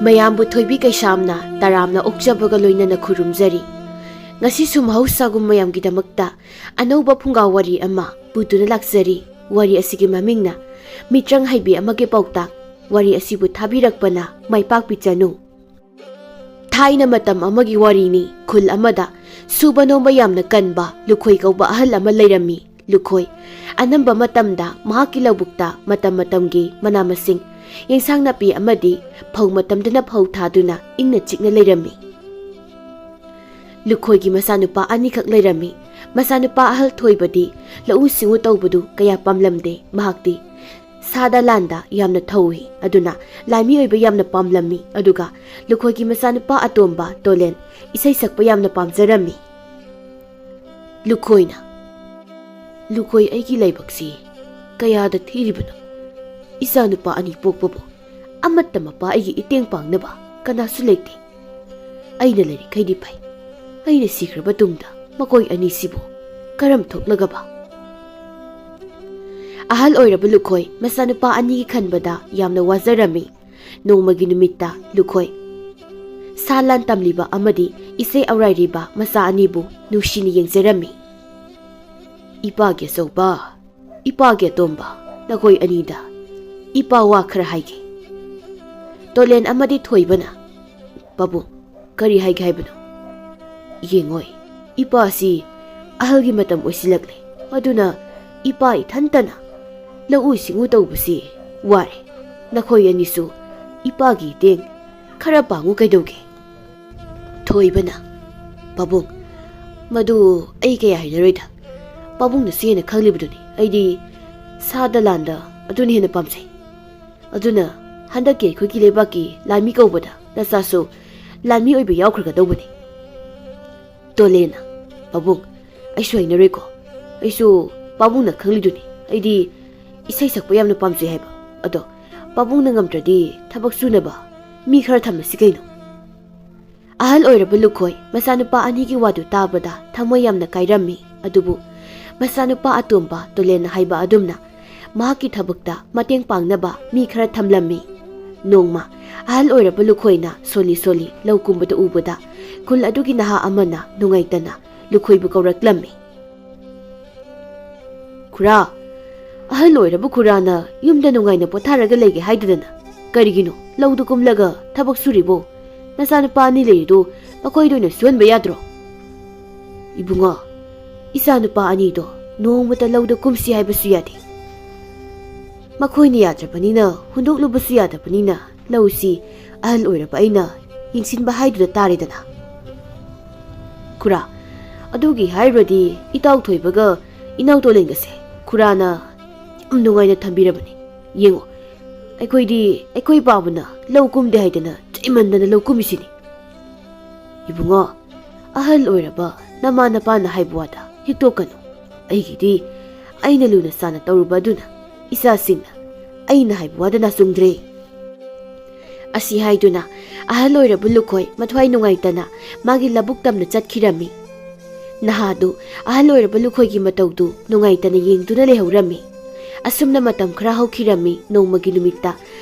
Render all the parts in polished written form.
ꯃꯌꯥꯝꯕꯨ ꯊꯣꯏꯕꯤ ꯀꯩꯁꯥꯝꯅ ꯇꯔꯥꯝꯅ ꯑꯣꯛꯆꯕꯒ ꯂꯣꯏꯅꯅ ꯈꯨꯔꯨꯝꯖꯔꯤ꯫ ꯉꯁꯤꯁꯨ ꯃꯍꯧꯁꯥꯒꯨꯝ ꯃꯌꯥꯝꯒꯤꯗꯃꯛꯇ ꯑꯅꯧꯕ ꯐꯨꯡꯒꯥ ꯋꯥꯔꯤ ꯑꯃ ꯄꯨꯗꯨꯅ ꯂꯥꯛꯆꯔꯤ꯫ ꯋꯥꯔꯤ ꯑꯁꯤꯒꯤ ꯃꯃꯤꯡꯅ ꯃꯤꯇ꯭ꯔꯪ ꯍꯩꯕꯤ ꯑꯃꯒꯤ ꯄꯥꯎꯇꯥꯛ꯫ ꯋꯥꯔꯤ ꯑꯁꯤꯕꯨ ꯊꯥꯕꯤꯔꯛꯄꯅ ꯃꯥꯏꯄꯥꯛꯄꯤꯆꯅꯨ꯫ ꯊꯥꯏꯅ ꯃꯇꯝ ꯑꯃꯒꯤ ꯋꯥꯔꯤꯅꯤ꯫ ꯈꯨꯜ ꯑꯃꯗ ꯁꯨꯕ ꯅꯣꯝꯕ ꯌꯥꯝꯅ ꯀꯟꯕ ꯂꯨꯈꯣꯏ ꯀꯧꯕ ꯑꯍꯜ ꯑꯃ ꯂꯩꯔꯝꯃꯤ꯫ ꯂꯨꯈꯣꯏ ꯑꯅꯝꯕ ꯃꯇꯝꯗ ꯃꯍꯥꯛꯀꯤ ꯂꯧꯕꯨꯛꯇ ꯃꯇꯝ ꯃꯇꯝꯒꯤ ꯃꯅꯥ ꯃꯁꯤꯡ, ꯌꯦꯟꯁꯥꯡ ꯅꯥꯄꯤ ꯑꯃꯗꯤ ꯐꯧ ꯃꯇꯝꯗꯅ ꯐꯧ ꯊꯥꯗꯨꯅ ꯏꯪꯅ ꯆꯤꯛꯅ ꯂꯩꯔꯝꯃꯤ꯫ ꯂꯨꯈꯣꯏꯒꯤ ꯃꯆꯥꯅꯨꯄꯥ ꯑꯅꯤꯈꯛ ꯂꯩꯔꯝꯃꯤ꯫ ꯃꯆꯥꯅꯨꯄꯥ ꯑꯍꯜ ꯊꯣꯏꯕꯗꯤ ꯂꯧꯎ ꯁꯤꯡꯎ ꯇꯧꯕꯗꯨ ꯀꯌꯥ ꯄꯥꯝꯂꯝꯗꯦ꯫ ꯃꯍꯥꯛꯇꯤ ꯁꯥꯗ ꯂꯥꯟꯗ ꯌꯥꯝꯅ ꯊꯧꯏ, ꯑꯗꯨꯅ ꯂꯥꯟꯃꯤ ꯑꯣꯏꯕ ꯌꯥꯝꯅ ꯄꯥꯝꯂꯝꯃꯤ꯫ ꯑꯗꯨꯒ ꯂꯨꯈꯣꯏꯒꯤ ꯃꯆꯥꯅꯨꯄꯥ ꯑꯇꯣꯝꯕ ꯇꯣꯂꯦꯟ ꯏꯁꯩ ꯁꯛꯄ ꯌꯥꯝꯅ ꯄꯥꯝꯖꯔꯝꯃꯤ꯫ ꯂꯨꯈꯣꯏꯅ, "ꯂꯨꯈꯣꯏ, ꯑꯩꯒꯤ ꯂꯥꯏꯕꯛꯁꯤ ꯀꯌꯥꯗ ꯊꯤꯔꯤꯕꯅꯣ? ꯏꯆꯥꯅꯨꯄꯥ ꯑꯅꯤ ꯄꯣꯛꯄꯕꯨ ꯑꯃꯠꯇ ꯃꯄꯥ ꯑꯩꯒꯤ ꯏꯇꯦꯡ ꯄꯥꯡꯅꯕ ꯀꯅꯥꯁꯨ ꯂꯩꯇꯦ꯫ ꯑꯩꯅ ꯂꯩꯔꯤꯈꯩꯗꯤ ꯐꯩ, ꯑꯩꯅ ꯁꯤꯈ꯭ꯔꯕ ꯇꯨꯡꯗ ꯃꯈꯣꯏ ꯑꯅꯤꯁꯤꯕꯨ ꯀꯔꯝ ꯊꯣꯛꯂꯒꯕ?" ꯑꯍꯜ ꯑꯣꯏꯔꯕ ꯂꯨꯈꯣꯏ ꯃꯆꯥꯅꯨꯄꯥ ꯑꯅꯤꯒꯤ ꯈꯟꯕꯗ ꯌꯥꯝꯅ ꯋꯥꯖꯔꯝꯃꯤ꯫ ꯅꯣꯡꯃꯒꯤ ꯅꯨꯃꯤꯠꯇ ꯂꯨꯈꯣꯏ ꯁꯥ ꯂꯥꯟ ꯇꯝꯂꯤꯕ ꯑꯃꯗꯤ ꯏꯁꯩ ꯑꯧꯔꯥꯏꯔꯤꯕ ꯃꯆꯥ ꯑꯅꯤꯕꯨ ꯅꯨꯡꯁꯤꯅ ꯌꯦꯡꯖꯔꯝꯃꯤ꯫ "ꯏꯄꯥꯒꯤ ꯑꯆꯧꯕ, ꯏꯄꯥꯒꯤ ꯑꯇꯣꯝꯕ, ꯅꯈꯣꯏ ꯑꯅꯤꯗ ꯏꯄꯥ ꯋꯥ ꯈꯔ ꯍꯥꯏꯒꯦ." ꯇꯣꯂꯦꯟ ꯑꯃꯗꯤ ꯊꯣꯏꯕꯅ, "ꯄꯥꯕꯨꯡ, ꯀꯔꯤ ꯍꯥꯏꯒꯦ ꯍꯥꯏꯕꯅꯣ?" "ꯌꯦꯡꯉꯣꯏ, ꯏꯄꯥ ꯑꯁꯤ ꯑꯍꯜꯒꯤ ꯃꯇꯝ ꯑꯣꯏꯁꯤꯜꯂꯛꯂꯦ, ꯑꯗꯨꯅ ꯏꯄꯥ ꯏꯊꯟꯇꯅ ꯂꯧꯎ ꯁꯤꯡꯎ ꯇꯧꯕꯁꯤ ꯋꯥꯔꯦ꯫ ꯅꯈꯣꯏ ꯑꯅꯤꯁꯨ ꯏꯄꯥꯒꯤ ꯏꯇꯦꯡ ꯈꯔ ꯄꯥꯡꯉꯨ ꯀꯩꯗꯧꯒꯦ?" ꯊꯣꯏꯕꯅ, "ꯄꯥꯕꯨꯡ, ꯃꯗꯨ ꯑꯩ ꯀꯌꯥ ꯍꯩꯅꯔꯣꯏꯗ꯫ ꯄꯥꯕꯨꯡꯅꯁꯨ ꯍꯦꯟꯅ ꯈꯪꯂꯤꯕꯗꯨꯅꯤ, ꯑꯩꯗꯤ ꯁꯥꯗ ꯂꯥꯟꯗ ꯑꯗꯨꯅ ꯍꯦꯟꯅ ꯄꯥꯝꯖꯩ꯫ ꯑꯗꯨꯅ ꯍꯟꯗꯛꯀꯤ ꯑꯩꯈꯣꯏꯒꯤ ꯂꯩꯕꯥꯛꯀꯤ ꯂꯥꯟꯃꯤ ꯀꯧꯕꯗ ꯅꯆꯥꯁꯨ ꯂꯥꯟꯃꯤ ꯑꯣꯏꯕ ꯌꯥꯎꯈ꯭ꯔꯒꯗꯧꯕꯅꯤ." ꯇꯣꯂꯦꯟꯅ, "ꯄꯥꯕꯨꯡ, ꯑꯩꯁꯨ ꯍꯩꯅꯔꯣꯏꯀꯣ꯫ ꯑꯩꯁꯨ ꯄꯥꯕꯨꯡꯅ ꯈꯪꯂꯤꯗꯨꯅꯤ, ꯑꯩꯗꯤ ꯏꯁꯩ ꯁꯛꯄ ꯌꯥꯝꯅ ꯄꯥꯝꯖꯩ ꯍꯥꯏꯕ꯫ ꯑꯗꯣ ꯄꯥꯕꯨꯡꯅ ꯉꯝꯗ꯭ꯔꯗꯤ ꯊꯕꯛ ꯁꯨꯅꯕ ꯃꯤ ꯈꯔ ꯊꯝꯂꯁꯤ ꯀꯩꯅꯣ?" ꯑꯍꯜ ꯑꯣꯏꯔꯕ ꯂꯨꯈꯣꯏ ꯃꯆꯥꯅꯨꯄꯥ ꯑꯅꯤꯒꯤ ꯋꯥꯗꯨ ꯇꯥꯕꯗ ꯊꯃꯣꯏ ꯌꯥꯝꯅ ꯀꯥꯏꯔꯝꯃꯤ꯫ ꯑꯗꯨꯕꯨ ꯃꯆꯥꯅꯨꯄꯥ ꯑꯇꯣꯝꯕ ꯇꯣꯂꯦꯟꯅ ꯍꯥꯏꯕ ꯑꯗꯨꯝꯅ ꯃꯍꯥꯛꯀꯤ ꯊꯕꯛꯇ ꯃꯇꯦꯡ ꯄꯥꯡꯅꯕ ꯃꯤ ꯈꯔ ꯊꯝꯂꯝꯃꯤ꯫ ꯅꯣꯡꯃ ꯑꯍꯜ ꯑꯣꯏꯔꯕ ꯂꯨꯈꯣꯏꯅ ꯁꯣꯜꯂꯤ ꯁꯣꯜꯂꯤ ꯂꯧ ꯀꯨꯝꯕꯗ ꯎꯕꯗ ꯈꯨꯜ ꯑꯗꯨꯒꯤ ꯅꯍꯥ ꯑꯃꯅ ꯅꯨꯡꯉꯥꯏꯇꯅ ꯂꯨꯈꯣꯏꯕꯨ ꯀꯧꯔꯛꯂꯝꯃꯤ꯫ "ꯈꯨꯔꯥ, ꯑꯍꯜ ꯑꯣꯏꯔꯕ ꯈꯨꯔꯥꯅ ꯌꯨꯝꯗ ꯅꯨꯡꯉꯥꯏꯅ ꯄꯣꯊꯥꯔꯒ ꯂꯩꯒꯦ ꯍꯥꯏꯗꯗꯅ ꯀꯔꯤꯒꯤꯅꯣ ꯂꯧꯗ ꯀꯨꯝꯂꯒ ꯊꯕꯛ ꯁꯨꯔꯤꯕꯣ? ꯅꯆꯥꯅꯨꯄꯥ ꯑꯅꯤ ꯂꯩꯔꯤꯗꯨ ꯃꯈꯣꯏꯗ ꯑꯣꯏꯅ ꯁꯨꯍꯟꯕ ꯌꯥꯗ꯭ꯔꯣ?" "ꯏꯕꯨꯡꯉꯣ, ꯏꯆꯥꯅꯨꯄꯥ ꯑꯅꯤꯗꯣ ꯅꯣꯡꯃꯇ ꯂꯧꯗ ꯀꯨꯝꯁꯤ ꯍꯥꯏꯕꯁꯨ ꯌꯥꯗꯦ꯫ ꯃꯈꯣꯏꯅ ꯌꯥꯗ꯭ꯔꯕꯅꯤꯅ ꯍꯨꯟꯗꯣꯛꯂꯨꯕꯁꯨ ꯌꯥꯗꯕꯅꯤꯅ ꯂꯧꯁꯤ ꯑꯍꯜ ꯑꯣꯏꯔꯕ ꯑꯩꯅ ꯌꯦꯡꯁꯤꯟꯕ ꯍꯥꯏꯗꯨꯗ ꯇꯥꯔꯦꯗꯅ." "ꯈꯨꯔꯥ, ꯑꯗꯨꯒꯤ ꯍꯥꯏꯔꯨꯔꯗꯤ ꯏꯇꯥꯎ ꯊꯣꯏꯕꯒ ꯏꯅꯥꯎ ꯇꯣꯂꯦꯟꯒꯁꯦ ꯈꯨꯔꯥꯅ ꯌꯥꯝ ꯅꯨꯡꯉꯥꯏꯅ ꯊꯝꯕꯤꯔꯕꯅꯤ꯫ ꯌꯦꯡꯉꯣ, ꯑꯩꯈꯣꯏꯗꯤ ꯑꯩꯈꯣꯏ ꯄꯥꯕꯅ ꯂꯧ ꯀꯨꯝꯗꯦ ꯍꯥꯏꯗꯅ ꯆꯩꯃꯟꯗꯅ ꯂꯧ ꯀꯨꯝꯃꯤꯁꯤꯅꯤ." "ꯏꯕꯨꯡꯉꯣ, ꯑꯍꯜ ꯑꯣꯏꯔꯕ ꯅꯃꯥ ꯅꯄꯥꯅ ꯍꯥꯏꯕ ꯋꯥꯗ ꯍꯤꯛꯇꯣꯛꯀꯅꯨ꯫ ꯑꯩꯒꯤꯗꯤ ꯑꯩꯅ ꯂꯨꯅ ꯆꯥꯅ ꯇꯧꯔꯨꯕ ꯑꯗꯨꯅ ꯏꯆꯥꯁꯤꯡꯅ ꯑꯩꯅ ꯍꯥꯏꯕ ꯋꯥꯗ ꯅꯥꯆꯨꯡꯗ꯭ꯔꯦ." ꯑꯁꯤ ꯍꯥꯏꯗꯨꯅ ꯑꯍꯜ ꯑꯣꯏꯔꯕ ꯂꯨꯈꯣꯏ ꯃꯊ꯭ꯋꯥꯏ ꯅꯨꯡꯉꯥꯏꯇꯅ ꯃꯥꯒꯤ ꯂꯧꯕꯨꯛ ꯇꯝꯅ ꯆꯠꯈꯤꯔꯝꯃꯤ꯫ ꯅꯍꯥꯗꯨ ꯑꯍꯜ ꯑꯣꯏꯔꯕ ꯂꯨꯈꯣꯏꯒꯤ ꯃꯇꯧꯗꯨ ꯅꯨꯡꯉꯥꯏꯇꯅ ꯌꯦꯡꯗꯨꯅ ꯂꯩꯍꯧꯔꯝꯃꯤ꯫ ꯑꯁꯨꯝꯅ ꯃꯇꯝ ꯈꯔ ꯍꯧꯈꯤꯔꯝꯃꯤ꯫ ꯅꯣꯡꯃꯒꯤ ꯅꯨꯃꯤꯠꯇ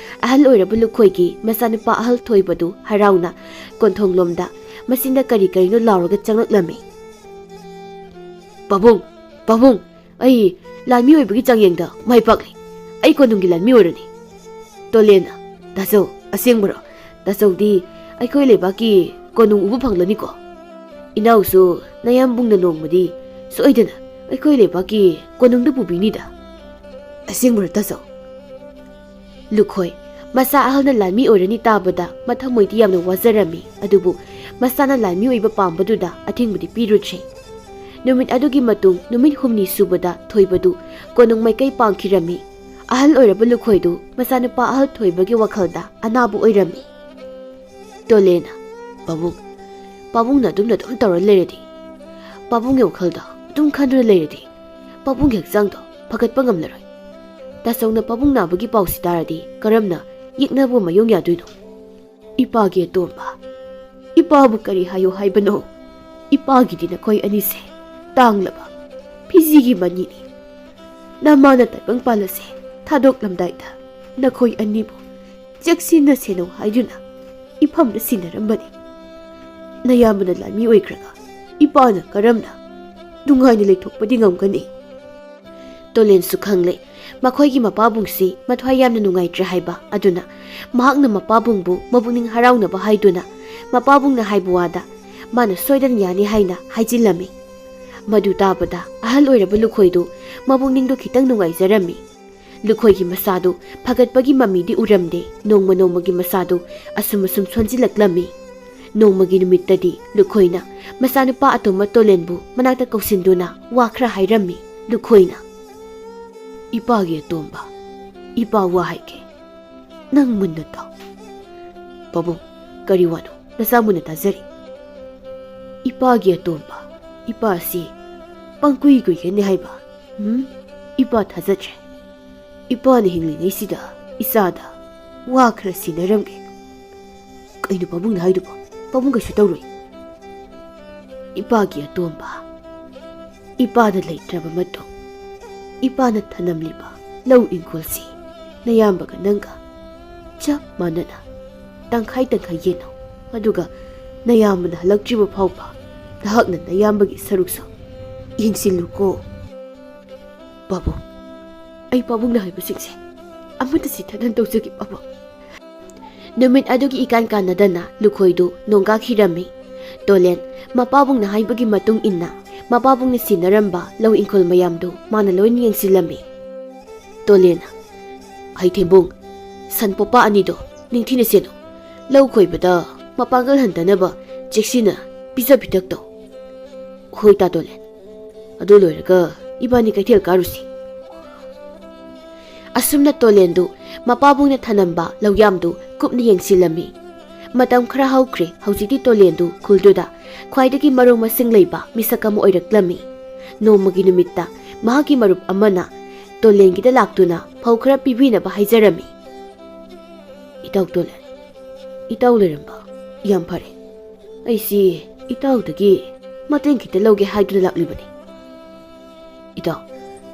ꯑꯍꯜ ꯑꯣꯏꯔꯕ ꯂꯨꯈꯣꯏꯒꯤ ꯃꯆꯥꯅꯨꯄꯥ ꯑꯍꯜ ꯊꯣꯏꯕꯗꯨ ꯍꯔꯥꯎꯅ ꯀꯣꯟꯊꯣꯡꯂꯣꯝꯗ ꯃꯆꯤꯟꯗ ꯀꯔꯤ ꯀꯔꯤꯅꯣ ꯂꯥꯎꯔꯒ ꯆꯪꯂꯛꯂꯝꯃꯤ꯫ "ꯄꯥꯕꯨꯡ, ꯄꯥꯕꯨꯡ, ꯑꯩ ꯂꯥꯟꯃꯤ ꯑꯣꯏꯕꯒꯤ ꯆꯥꯡꯌꯦꯡꯗ ꯃꯥꯏ ꯄꯥꯛꯂꯦ꯫ ꯑꯩ ꯀꯣꯅꯨꯡꯒꯤ ꯂꯥꯟꯃꯤ ꯑꯣꯏꯔꯅꯤ." ꯇꯣꯂꯦꯟꯅ, "ꯗꯥꯆꯧ, ꯑꯁꯦꯡꯕꯔꯣ? ꯗꯥꯆꯧꯗꯤ ꯑꯩꯈꯣꯏ ꯂꯩꯕꯥꯛꯀꯤ ꯀꯣꯅꯨꯡ ꯎꯕ ꯐꯪꯂꯅꯤꯀꯣ? ꯏꯅꯥꯎꯁꯨ ꯅꯌꯥꯝꯕꯨꯡꯅ ꯅꯣꯡꯃꯗꯤ ꯁꯣꯏꯗꯅ ꯑꯩꯈꯣই ꯂꯩꯕꯥꯛꯀꯤ ꯀꯣꯅꯨꯡꯗ ꯄꯨꯕꯤꯅꯤꯗ." "ꯑꯁꯦꯡꯕꯔꯣ ꯗꯥꯆꯧ?" ꯂꯨꯈꯣꯏ ꯃꯆꯥ ꯑꯍꯜꯅ ꯂꯥꯟꯃꯤ ꯑꯣꯏꯔꯅꯤ ꯇꯥꯕꯗ ꯃꯊꯃꯣꯏꯗꯤ ꯌꯥꯝꯅ ꯋꯥꯖꯔꯝꯃꯤ꯫ ꯑꯗꯨꯕꯨ ꯃꯆꯥꯅ ꯂꯥꯟꯃꯤ ꯑꯣꯏꯕ ꯄꯥꯝꯕꯗꯨꯗ ꯑꯊꯤꯡꯕꯗꯤ ꯄꯤꯔꯨꯗ꯭ꯔꯦ꯫ ꯅꯨꯃꯤꯠ ꯑꯗꯨꯒꯤ ꯃꯇꯨꯡ ꯅꯨꯃꯤꯠ ꯍꯨꯝꯅꯤ ꯁꯨꯕꯗ ꯊꯣꯏꯕꯗꯨ ꯀꯣꯅꯨꯡ ꯃꯥꯏꯀꯩ ꯄꯥꯡꯈꯤꯔꯝꯃꯤ꯫ ꯑꯍꯜ ꯑꯣꯏꯔꯕ ꯂꯨꯈꯣꯏꯗꯨ ꯃꯆꯥꯅꯨꯄꯥ ꯑꯍꯜ ꯊꯣꯏꯕꯒꯤ ꯋꯥꯈꯜꯗ ꯑꯅꯥꯕ ꯑꯣꯏꯔꯝꯃꯤ꯫ ꯇꯣꯂꯦꯟꯅ, "ꯄꯥꯕꯨꯡ, ꯄꯥꯕꯨꯡꯅ ꯑꯗꯨꯝ ꯇꯧꯔ ꯂꯩꯔꯗꯤ, ꯄꯥꯕꯨꯡꯒꯤ ꯋꯥꯈꯜꯗ ꯑꯗꯨꯝ ꯈꯟꯗꯨꯅ ꯂꯩꯔꯗꯤ ꯄꯥꯕꯨꯡꯒꯤ ꯍꯛꯆꯥꯡꯗꯣ ꯐꯒꯠꯄ ꯉꯝꯂꯔꯣꯏ꯫ ꯗꯥꯆꯧꯅ ꯄꯥꯕꯨꯡ ꯅꯥꯕꯒꯤ ꯄꯥꯎꯁꯤ ꯇꯥꯔꯗꯤ ꯀꯔꯝꯅ ꯌꯦꯛꯅꯕ ꯃꯌꯣꯡ ꯌꯥꯗꯣꯏꯅꯣ? ꯏꯄꯥꯒꯤ ꯑꯇꯣꯝꯕ, ꯏꯄꯥꯕꯨ ꯀꯔꯤ ꯍꯥꯏꯌꯣ ꯍꯥꯏꯕꯅꯣ? ꯏꯄꯥꯒꯤꯗꯤ ꯅꯈꯣꯏ ꯑꯅꯤꯁꯦ ꯇꯥꯡꯂꯕ ꯐꯤꯖꯤꯒꯤ ꯃꯅꯤꯅꯤ꯫ ꯅꯃꯥꯅ ꯇꯥꯏꯕꯪ ꯄꯥꯜꯂꯁꯦ ꯊꯥꯗꯣꯛꯂꯝꯗꯥꯏꯗ ꯅꯈꯣꯏ ꯑꯅꯤꯕꯨ ꯆꯦꯛꯁꯤꯟꯅ ꯁꯦꯟꯅꯧ ꯍꯥꯏꯗꯨꯅ ꯏꯐꯝꯗ ꯁꯤꯟꯅꯔꯝꯕꯅꯤ ꯅꯌꯥꯝꯕꯅ ꯂꯥꯟꯃꯤ ꯑꯣꯏꯈ꯭ꯔꯒ ꯏꯄꯥꯅ ꯀꯔꯝꯅ ꯅꯨꯡꯉꯥꯏꯅ ꯂꯩꯊꯣꯛꯄꯗꯤ ꯉꯝꯒꯅꯤ ꯇꯣꯂꯦꯟꯁꯨ ꯈꯪꯂꯦ ꯃꯈꯣꯏꯒꯤ ꯃꯄꯥꯕꯨꯡꯁꯤ ꯃꯊ꯭ꯋꯥꯏ ꯌꯥꯝꯅ ꯅꯨꯡꯉꯥꯏꯇ꯭ꯔꯦ ꯍꯥꯏꯕ ꯑꯗꯨꯅ ꯃꯍꯥꯛꯅ ꯃꯄꯥꯕꯨꯡꯕꯨ ꯃꯄꯨꯛꯅꯤꯡ ꯍꯔꯥꯎꯅꯕ ꯍꯥꯏꯗꯨꯅ ꯃꯄꯥꯕꯨꯡꯅ ꯍꯥꯏꯕ ꯋꯥꯗ ꯃꯥꯅ ꯁꯣꯏꯗꯅ ꯌꯥꯅꯤ ꯍꯥꯏꯅ ꯍꯥꯏꯖꯤꯜꯂꯝꯃꯤ ꯃꯗꯨ ꯇꯥꯕꯗ ꯑꯍꯜ ꯑꯣꯏꯔꯕ ꯂꯨꯈꯣꯏꯗꯨ ꯃꯄꯨꯛꯅꯤꯡꯗꯨ ꯈꯤꯇꯪ ꯅꯨꯡꯉꯥꯏꯖꯔꯝꯃꯤ ꯂꯨꯈꯣꯏꯒꯤ ꯃꯁꯥꯗꯨ ꯐꯒꯠꯄꯒꯤ ꯃꯃꯤꯗꯤ ꯎꯔꯝꯗꯦ ꯅꯣꯡꯃ ꯅꯣꯡꯃꯒꯤ ꯃꯁꯥꯗꯨ ꯑꯁꯨꯝ ꯁꯣꯟꯖꯤꯜꯂꯛꯂꯝꯃꯤ ꯅꯣꯡꯃꯒꯤ ꯅꯨꯃꯤꯠꯇꯗꯤ ꯂꯨꯈꯣꯏꯅ ꯃꯆꯥꯅꯨꯄꯥ ꯑꯇꯣꯝꯕ ꯇꯣꯂꯦꯟꯕꯨ ꯃꯅꯥꯛꯇ ꯀꯧꯁꯤꯟꯗꯨꯅ ꯋꯥ ꯈꯔ ꯍꯥꯏꯔꯝꯃꯤ ꯂꯨꯈꯣꯏꯅ ꯏꯄꯥꯒꯤ ꯑꯇꯣꯝꯕ ꯏꯄꯥ ꯋꯥ ꯍꯥꯏꯒꯦ ꯅꯪ ꯃꯨꯟꯅ ꯇꯥꯎ ꯄꯥꯕꯨꯡ ꯀꯔꯤ ꯋꯥꯅꯣ ꯅꯆꯥ ꯃꯨꯟꯅ ꯇꯥꯖꯔꯤ ꯏꯄꯥꯒꯤ ꯑꯇꯣꯝꯕ ꯏꯄꯥ ꯑꯁꯤ ꯄꯪꯀꯨꯏ ꯀꯨꯏꯒꯅꯤ ꯍꯥꯏꯕ ꯏꯄꯥ ꯊꯥꯖꯗ꯭ꯔꯦ ꯏꯄꯥꯅ ꯍꯤꯡꯂꯤꯉꯩꯁꯤꯗ ꯏꯆꯥꯗ ꯋꯥ ꯈꯔ ꯁꯤꯟꯅꯔꯝꯒꯦ ꯀꯩꯅꯣ ꯄꯥꯕꯨꯡꯅ ꯍꯥꯏꯗꯨꯕꯣ ꯄꯥꯕꯨꯡ ꯀꯩꯁꯨ ꯇꯧꯔꯣꯏ ꯏꯄꯥꯒꯤ ꯑꯇꯣꯝꯕ ꯏꯄꯥꯅ ꯂꯩꯇ꯭ꯔꯕ ꯃꯇꯨꯡ ꯏꯄꯥꯅ ꯊꯅꯝꯂꯤꯕ ꯂꯧ ꯏꯪꯈꯣꯜꯁꯤ ꯅꯌꯥꯝꯕꯒ ꯅꯪꯒ ꯆꯞ ꯃꯥꯟꯅꯅ ꯇꯪꯈꯥꯏ ꯌꯦꯟꯅꯧ ꯑꯗꯨꯒ ꯅꯌꯥꯝꯕꯅ ꯍꯜꯂꯛꯇ꯭ꯔꯤꯕ ꯐꯥꯎꯕ ꯅꯍꯥꯛꯅ ꯅꯌꯥꯝꯕꯒꯤ ꯁꯔꯨꯛꯁꯨ ꯌꯦꯡꯁꯤꯜꯂꯨꯀꯣ ꯄꯥꯕꯨꯡ ꯑꯩ ꯄꯥꯕꯨꯡꯅ ꯍꯥꯏꯕꯁꯤꯡꯁꯦ ꯑꯃꯠꯇ ꯁꯤꯊꯗꯅ ꯇꯧꯖꯒꯦ ꯄꯥꯕꯨꯡ ꯅꯨꯃꯤꯠ ꯑꯗꯨꯒꯤ ꯏꯀꯥꯟ ꯀꯥꯟꯅꯗꯅ ꯂꯨꯈꯣꯏꯗꯨ ꯅꯣꯡꯒꯥꯈꯤꯔꯝꯃꯤ ꯇꯣꯂꯦꯟ ꯃꯄꯥꯕꯨꯡꯅ ꯍꯥꯏꯕꯒꯤ ꯃꯇꯨꯡ ꯏꯟꯅ ꯃꯄꯥꯕꯨꯡꯅ ꯁꯤꯟꯅꯔꯝꯕ ꯂꯧ ꯏꯪꯈꯣꯜ ꯃꯌꯥꯝꯗꯨ ꯃꯥꯅ ꯂꯣꯏꯅ ꯌꯦꯡꯁꯤꯜꯂꯝꯃꯤ ꯇꯣꯂꯦꯟꯅ ꯍꯩꯊꯦꯝꯕꯨꯡ ꯁꯟꯄꯣꯄꯥ ꯑꯅꯤꯗꯣ ꯅꯤꯡꯊꯤꯅ ꯁꯦꯟꯅꯧ ꯂꯧ ꯈꯣꯏꯕꯗ ꯃꯄꯥꯡꯒꯜ ꯍꯟꯊꯅꯕ ꯆꯦꯛꯁꯤꯟꯅ ꯄꯤꯖ ꯄꯤꯊꯛ ꯇꯧ ꯍꯣꯏ ꯇꯥ ꯇꯣꯂꯦꯟ ꯑꯗꯨ ꯂꯣꯏꯔꯒ ꯏꯕꯥꯅꯤ ꯀꯩꯊꯦꯜ ꯀꯥꯔꯨꯁꯤ ꯑꯁꯨꯝꯅ ꯇꯣꯂꯦꯟꯗꯨ ꯃꯄꯥꯕꯨꯡꯅ ꯊꯅꯝꯕ ꯂꯧꯌꯥꯝꯗꯨ ꯀꯨꯞꯅ ꯌꯦꯡꯁꯤꯜꯂꯝꯃꯤ ꯃꯇꯝ ꯈꯔ ꯍꯧꯈ꯭ꯔꯦ ꯍꯧꯖꯤꯛꯇꯤ ꯇꯣꯂꯦꯟꯗꯨ ꯈꯨꯜꯗꯨꯗ ꯈ꯭ꯋꯥꯏꯗꯒꯤ ꯃꯔꯨ ꯃꯁꯤꯡ ꯂꯩꯕ ꯃꯤꯁꯛ ꯑꯃ ꯑꯣꯏꯔꯛꯂꯝꯃꯤ ꯅꯣꯡꯃꯒꯤ ꯅꯨꯃꯤꯠꯇ ꯃꯍꯥꯛꯀꯤ ꯃꯔꯨꯞ ꯑꯃꯅ ꯇꯣꯂꯦꯟꯒꯤꯗ ꯂꯥꯛꯇꯨꯅ ꯐꯧ ꯈꯔ ꯄꯤꯕꯤꯅꯕ ꯍꯥꯏꯖꯔꯝꯃꯤ ꯏꯇꯥꯎ ꯇꯣꯂꯦꯟ ꯏꯇꯥꯎ ꯂꯩꯔꯝꯕ ꯌꯥꯝ ꯐꯔꯦ ꯑꯩꯁꯤ ꯏꯇꯥꯎꯗꯒꯤ ꯃꯇꯦꯡ ꯈꯤꯇ ꯂꯧꯒꯦ ꯍꯥꯏꯗꯨꯅ ꯂꯥꯛꯂꯤꯕꯅꯤ ꯏꯇꯥꯎ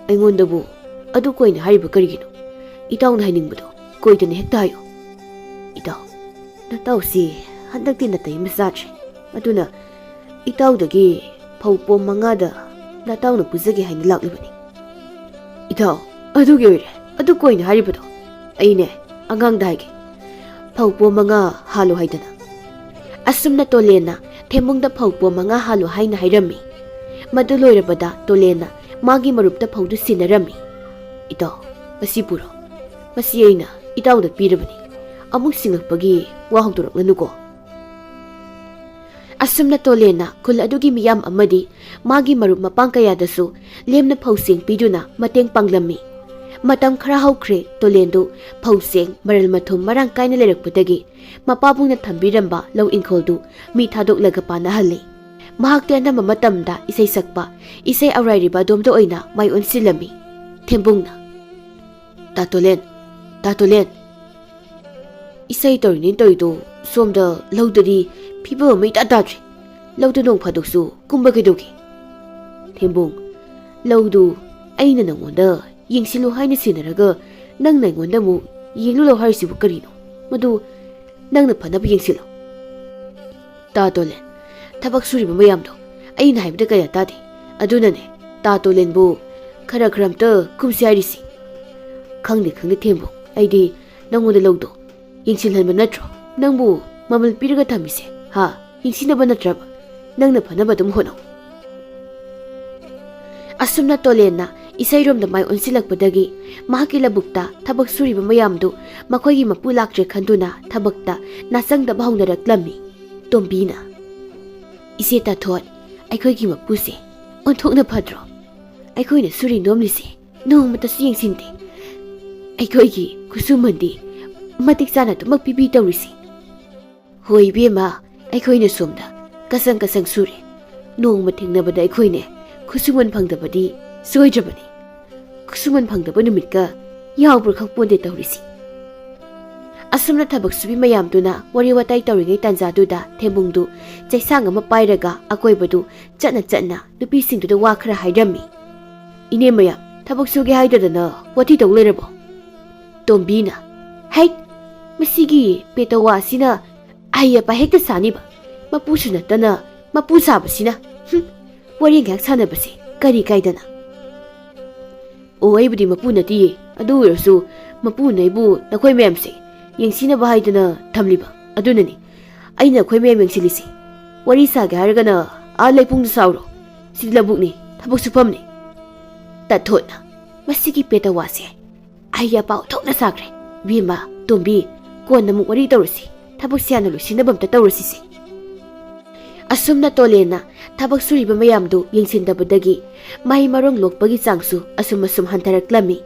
ꯑꯩꯉꯣꯟꯗꯕꯨ ꯑꯗꯨ ꯀꯣꯏꯅ ꯍꯥꯏꯔꯤꯕ ꯀꯔꯤꯒꯤꯅꯣ ꯏꯇꯥꯎꯅ ꯍꯥꯏꯅꯤꯡꯕꯗꯣ ꯀꯣꯏꯗꯅ ꯍꯦꯛꯇ ꯍꯥꯏꯌꯨ ꯏꯇꯥꯎ ꯅꯇꯥꯎꯁꯤ ꯍꯟꯗꯛꯇꯤ ꯅꯥꯇꯩ ꯑꯃ ꯆꯥꯗ꯭ꯔꯦ ꯑꯗꯨꯅ ꯏꯇꯥꯎꯗꯒꯤ ꯐꯧ ꯄꯣꯝ 5ꯗ ꯅꯇꯥꯎꯅ ꯄꯨꯖꯒꯦ ꯍꯥꯏꯅ ꯂꯥꯛꯂꯤꯕꯅꯤ ꯏꯇꯥꯎ ꯑꯗꯨꯒꯤ ꯑꯣꯏꯔꯦ ꯑꯗꯨ ꯀꯣꯏꯅ ꯍꯥꯏꯔꯤꯕꯗꯣ ꯑꯩꯅꯦ ꯑꯉꯥꯡꯗ ꯍꯥꯏꯒꯦ ꯐꯧ ꯄꯣꯝ 5 ꯍꯥꯜꯂꯣ ꯍꯥꯏꯗꯅ ꯑꯁꯨꯝꯅ ꯇꯣꯂꯦꯟꯅ ꯊꯦꯝꯕꯨꯡꯗ ꯐꯧ ꯄꯣꯝ 5 ꯍꯥꯜꯂꯣ ꯍꯥꯏꯅ ꯍꯥꯏꯔꯝꯃꯤ ꯃꯗꯨ ꯂꯣꯏꯔꯕꯗ ꯇꯣꯂꯦꯟꯅ ꯃꯥꯒꯤ ꯃꯔꯨꯞꯇ ꯐꯧꯗꯨ ꯁꯤꯟꯅꯔꯝꯃꯤ ꯏꯇꯥꯎ ꯃꯁꯤ ꯄꯨꯔꯣ ꯃꯁꯤ ꯑꯩꯅ ꯏꯇꯥꯎꯗ ꯄꯤꯔꯕꯅꯤ ꯑꯃꯨꯛ ꯁꯤꯡꯂꯛꯄꯒꯤ ꯋꯥ ꯍꯧꯗꯣꯔꯛꯂꯅꯨꯀꯣ ꯑꯁꯨꯝꯅ ꯇꯣꯂꯦꯟꯅ ꯈꯨꯜ ꯑꯗꯨꯒꯤ ꯃꯤꯌꯥꯝ ꯑꯃꯗꯤ ꯃꯥꯒꯤ ꯃꯔꯨꯞ ꯃꯄꯥꯡ ꯀꯌꯥꯗꯁꯨ ꯂꯦꯝꯅ ꯐꯧꯁꯦꯡ ꯄꯤꯗꯨꯅ ꯃꯇꯦꯡ ꯄꯥꯡꯂꯝꯃꯤ ꯃꯇꯝ ꯈꯔ ꯍꯧꯈ꯭ꯔꯦ ꯇꯣꯂꯦꯟꯗꯨ ꯐꯧꯁꯦꯡ ꯃꯔꯜ ꯃꯊꯨꯝ ꯃꯔꯥꯡ ꯀꯥꯏꯅ ꯂꯩꯔꯛꯄꯗꯒꯤ ꯃꯄꯥꯕꯨꯡꯅ ꯊꯝꯕꯤꯔꯝꯕ ꯂꯧ ꯏꯪꯈꯣꯜꯗꯨ ꯃꯤ ꯊꯥꯗꯣꯛꯂꯒ ꯄꯥꯟꯅꯍꯜꯂꯤ ꯃꯍꯥꯛꯇꯤ ꯑꯅꯝꯕ ꯃꯇꯝꯗ ꯏꯁꯩ ꯁꯛꯄ ꯏꯁꯩ ꯑꯧꯔꯥꯏꯔꯤꯕ ꯑꯗꯣꯝꯗ ꯑꯣꯏꯅ ꯃꯥꯏ ꯑꯣꯟꯁꯤꯜꯂꯝꯃꯤ ꯊꯦꯝꯕꯨꯡꯅ ꯇꯥ ꯇꯣꯂꯦꯟ ꯏꯁꯩ ꯇꯧꯔꯤꯅꯦ ꯇꯧꯔꯤꯗꯣ ꯁꯣꯝꯗ ꯂꯧꯗꯗꯤ ꯐꯤꯕꯝ ꯑꯃ ꯏꯇꯥ ꯇꯥꯗ꯭ꯔꯦ ꯂꯧꯗ ꯅꯣꯡ ꯐꯥꯗꯣꯛꯁꯨ ꯀꯨꯝꯕ ꯀꯩꯗꯧꯒꯦ ꯊꯦꯝꯕꯨꯡ ꯂꯧꯗꯨ ꯑꯩꯅ ꯅꯪꯉꯣꯟꯗ ꯌꯦꯡꯁꯤꯜꯂꯨ ꯍꯥꯏꯅ ꯁꯤꯟꯅꯔꯒ ꯅꯪꯅ ꯑꯩꯉꯣꯟꯗ ꯑꯃꯨꯛ ꯌꯦꯡꯂꯨ ꯍꯥꯏꯔꯤꯁꯤꯕꯨ ꯀꯔꯤꯅꯣ ꯃꯗꯨ ꯅꯪꯅ ꯐꯅꯕ ꯌꯦꯡꯁꯤꯜꯂꯨ ꯇꯥ ꯇꯣꯂꯦꯟ ꯊꯕꯛ ꯁꯨꯔꯤꯕ ꯃꯌꯥꯝꯗꯣ ꯑꯩꯅ ꯍꯥꯏꯕꯗ ꯀꯌꯥ ꯇꯥꯗꯦ ꯑꯗꯨꯅꯅꯦ ꯇꯥ ꯇꯣꯂꯦꯟꯕꯨ ꯈꯔ ꯑꯝꯇ ꯀꯨꯝꯁꯤ ꯍꯥꯏꯔꯤꯁꯤ ꯈꯪꯗꯦ ꯊꯦꯝꯕꯨꯡ ꯑꯩꯗꯤ ꯅꯪꯉꯣꯟꯗ ꯂꯧꯗꯣ ꯌꯦꯡꯁꯤꯜꯍꯟꯕ ꯅꯠꯇ꯭ꯔꯣ ꯅꯪꯕꯨ ꯃꯃꯜ ꯄꯤꯔꯒ ꯊꯝꯃꯤꯁꯦ ꯌꯦꯡꯁꯤꯟꯅꯕ ꯅꯠꯇ꯭ꯔꯕ ꯅꯪꯅ ꯐꯅꯕ ꯑꯗꯨꯝ ꯍꯣꯠꯅꯧ ꯑꯁꯨꯝꯅ ꯇꯣꯂꯦꯟꯅ ꯏꯁꯩꯔꯣꯝꯗ ꯃꯥꯏ ꯑꯣꯟꯁꯤꯜꯂꯛꯄꯗꯒꯤ ꯃꯍꯥꯛꯀꯤ ꯂꯧꯕꯨꯛꯇ ꯊꯕꯛ ꯁꯨꯔꯤꯕ ꯃꯌꯥꯝꯗꯨ ꯃꯈꯣꯏꯒꯤ ꯃꯄꯨ ꯂꯥꯛꯇ꯭ꯔꯦ ꯈꯟꯗꯨꯅ ꯊꯕꯛꯇ ꯅꯥꯆꯪꯗꯕ ꯍꯧꯅꯔꯛꯂꯝꯃꯤ ꯇꯣꯝꯕꯤꯅ ꯏꯆꯦ ꯇꯥꯊꯣꯠ ꯑꯩꯈꯣꯏꯒꯤ ꯃꯄꯨꯁꯦ ꯑꯣꯟꯊꯣꯛꯅ ꯐꯗ꯭ꯔꯣ ꯑꯩꯈꯣꯏꯅ ꯁꯨꯔꯤ ꯅꯣꯝꯂꯤꯁꯦ ꯅꯣꯡꯃꯇꯁꯨ ꯌꯦꯡꯁꯤꯟꯗꯦ ꯑꯩꯈꯣꯏꯒꯤ ꯈꯨꯠꯁꯨꯃꯟꯗꯤ ꯃꯇꯤꯛ ꯆꯥꯅ ꯑꯗꯨꯃꯛ ꯄꯤꯕꯤ ꯇꯧꯔꯤꯁꯤ ꯍꯣꯏ ꯏꯕꯦꯝꯃ ꯑꯩꯈꯣꯏꯅ ꯁꯣꯝꯗ ꯀꯁꯪ ꯁꯨꯔꯦ ꯅꯣꯡꯃ ꯊꯦꯡꯅꯕꯗ ꯑꯩꯈꯣꯏꯅꯦ ꯈꯨꯠꯁꯨꯃꯟ ꯐꯪꯗꯕꯗꯤ ꯁꯣꯏꯗ꯭ꯔꯕꯅꯤ ꯈꯨꯠꯁꯨꯃꯟ ꯐꯪꯗꯕ ꯅꯨꯃꯤꯠꯀ ꯌꯥꯎꯕ꯭ꯔꯥ ꯈꯪꯄꯣꯟꯗꯦ ꯇꯧꯔꯤꯁꯤ ꯑꯁꯨꯝꯅ ꯊꯕꯛ ꯁꯨꯕꯤ ꯃꯌꯥꯝꯗꯨꯅ ꯋꯥꯔꯤ ꯋꯥꯇꯥꯏ ꯇꯧꯔꯤꯉꯩ ꯇꯥꯟꯖꯥꯗꯨꯗ ꯊꯦꯝꯕꯨꯡꯗꯨ ꯆꯩꯁꯥꯡ ꯑꯃ ꯄꯥꯏꯔꯒ ꯑꯀꯣꯏꯕꯗꯨ ꯆꯠꯅ ꯅꯨꯄꯤꯁꯤꯡꯗꯨꯗ ꯋꯥ ꯈꯔ ꯍꯥꯏꯔꯝꯃꯤ ꯏꯅꯦ ꯃꯌꯥꯝ ꯊꯕꯛ ꯁꯨꯒꯦ ꯍꯥꯏꯗꯗꯅ ꯋꯥꯊꯤ ꯇꯧ ꯂꯩꯔꯕꯣ ꯇꯣꯝꯕꯤꯅ ꯍꯩꯠ ꯃꯁꯤꯒꯤ ꯄꯦꯇꯋꯥ ꯑꯁꯤꯅ ꯑꯍꯩ-ꯑꯄꯥ ꯍꯦꯛꯇ ꯁꯥꯅꯤꯕ ꯃꯄꯨꯁꯨ ꯅꯠꯇꯅ ꯃꯄꯨ ꯁꯥꯕꯁꯤꯅ ꯋꯥꯔꯤ ꯉꯥꯏꯍꯥꯛ ꯁꯥꯟꯅꯕꯁꯦ ꯀꯔꯤ ꯀꯥꯏꯗꯅ? ꯑꯣ ꯑꯩꯕꯨꯗꯤ ꯃꯄꯨ ꯅꯠꯇꯤꯌꯦ, ꯑꯗꯨ ꯑꯣꯏꯔꯁꯨ ꯃꯄꯨꯅ ꯑꯩꯕꯨ ꯅꯈꯣꯏ ꯃꯌꯥꯝꯁꯦ ꯌꯦꯡꯁꯤꯟꯅꯕ ꯍꯥꯏꯗꯅ ꯊꯝꯂꯤꯕ ꯑꯗꯨꯅꯅꯤ ꯑꯩꯅ ꯑꯩꯈꯣꯏ ꯃꯌꯥꯝ ꯌꯦꯡꯁꯤꯜꯂꯤꯁꯦ꯫ ꯋꯥꯔꯤ ꯁꯥꯒꯦ ꯍꯥꯏꯔꯒꯅ ꯂꯩꯄꯨꯡꯗ ꯁꯥꯎꯔꯣ, ꯁꯤꯗꯤ ꯂꯧꯕꯨꯛꯅꯤ, ꯊꯕꯛ ꯁꯨꯐꯝꯅꯤ꯫ ꯇꯠꯊꯣꯠꯅ ꯃꯁꯤꯒꯤ ꯄꯦꯇ ꯋꯥꯁꯦ ꯑꯍꯩ-ꯑꯄꯥ ꯊꯣꯛꯅ ꯁꯥꯈ꯭ꯔꯦ꯫ ꯏꯕꯦꯝꯃ, ꯇꯣꯝꯕꯤ, ꯀꯣꯟꯅ ꯑꯃꯨꯛ ꯋꯥꯔꯤ ꯇꯧꯔꯁꯤ, ꯊꯕꯛꯁꯤ ꯍꯥꯟꯅ ꯂꯣꯏꯁꯤꯟꯅꯕ ꯑꯝꯇ ꯇꯧꯔꯁꯤꯁꯦ꯫ ꯑꯁꯨꯝꯅ ꯇꯣꯂꯦꯟꯅ ꯊꯕꯛ ꯁꯨꯔꯤꯕ ꯃꯌꯥꯝꯗꯨ ꯌꯦꯡꯁꯤꯟꯗꯕꯗꯒꯤ ꯃꯍꯩ ꯃꯔꯣꯡ ꯂꯣꯛꯄꯒꯤ ꯆꯥꯡꯁꯨ ꯑꯁꯨꯝ ꯍꯟꯊꯔꯛꯂꯝꯃꯤ꯫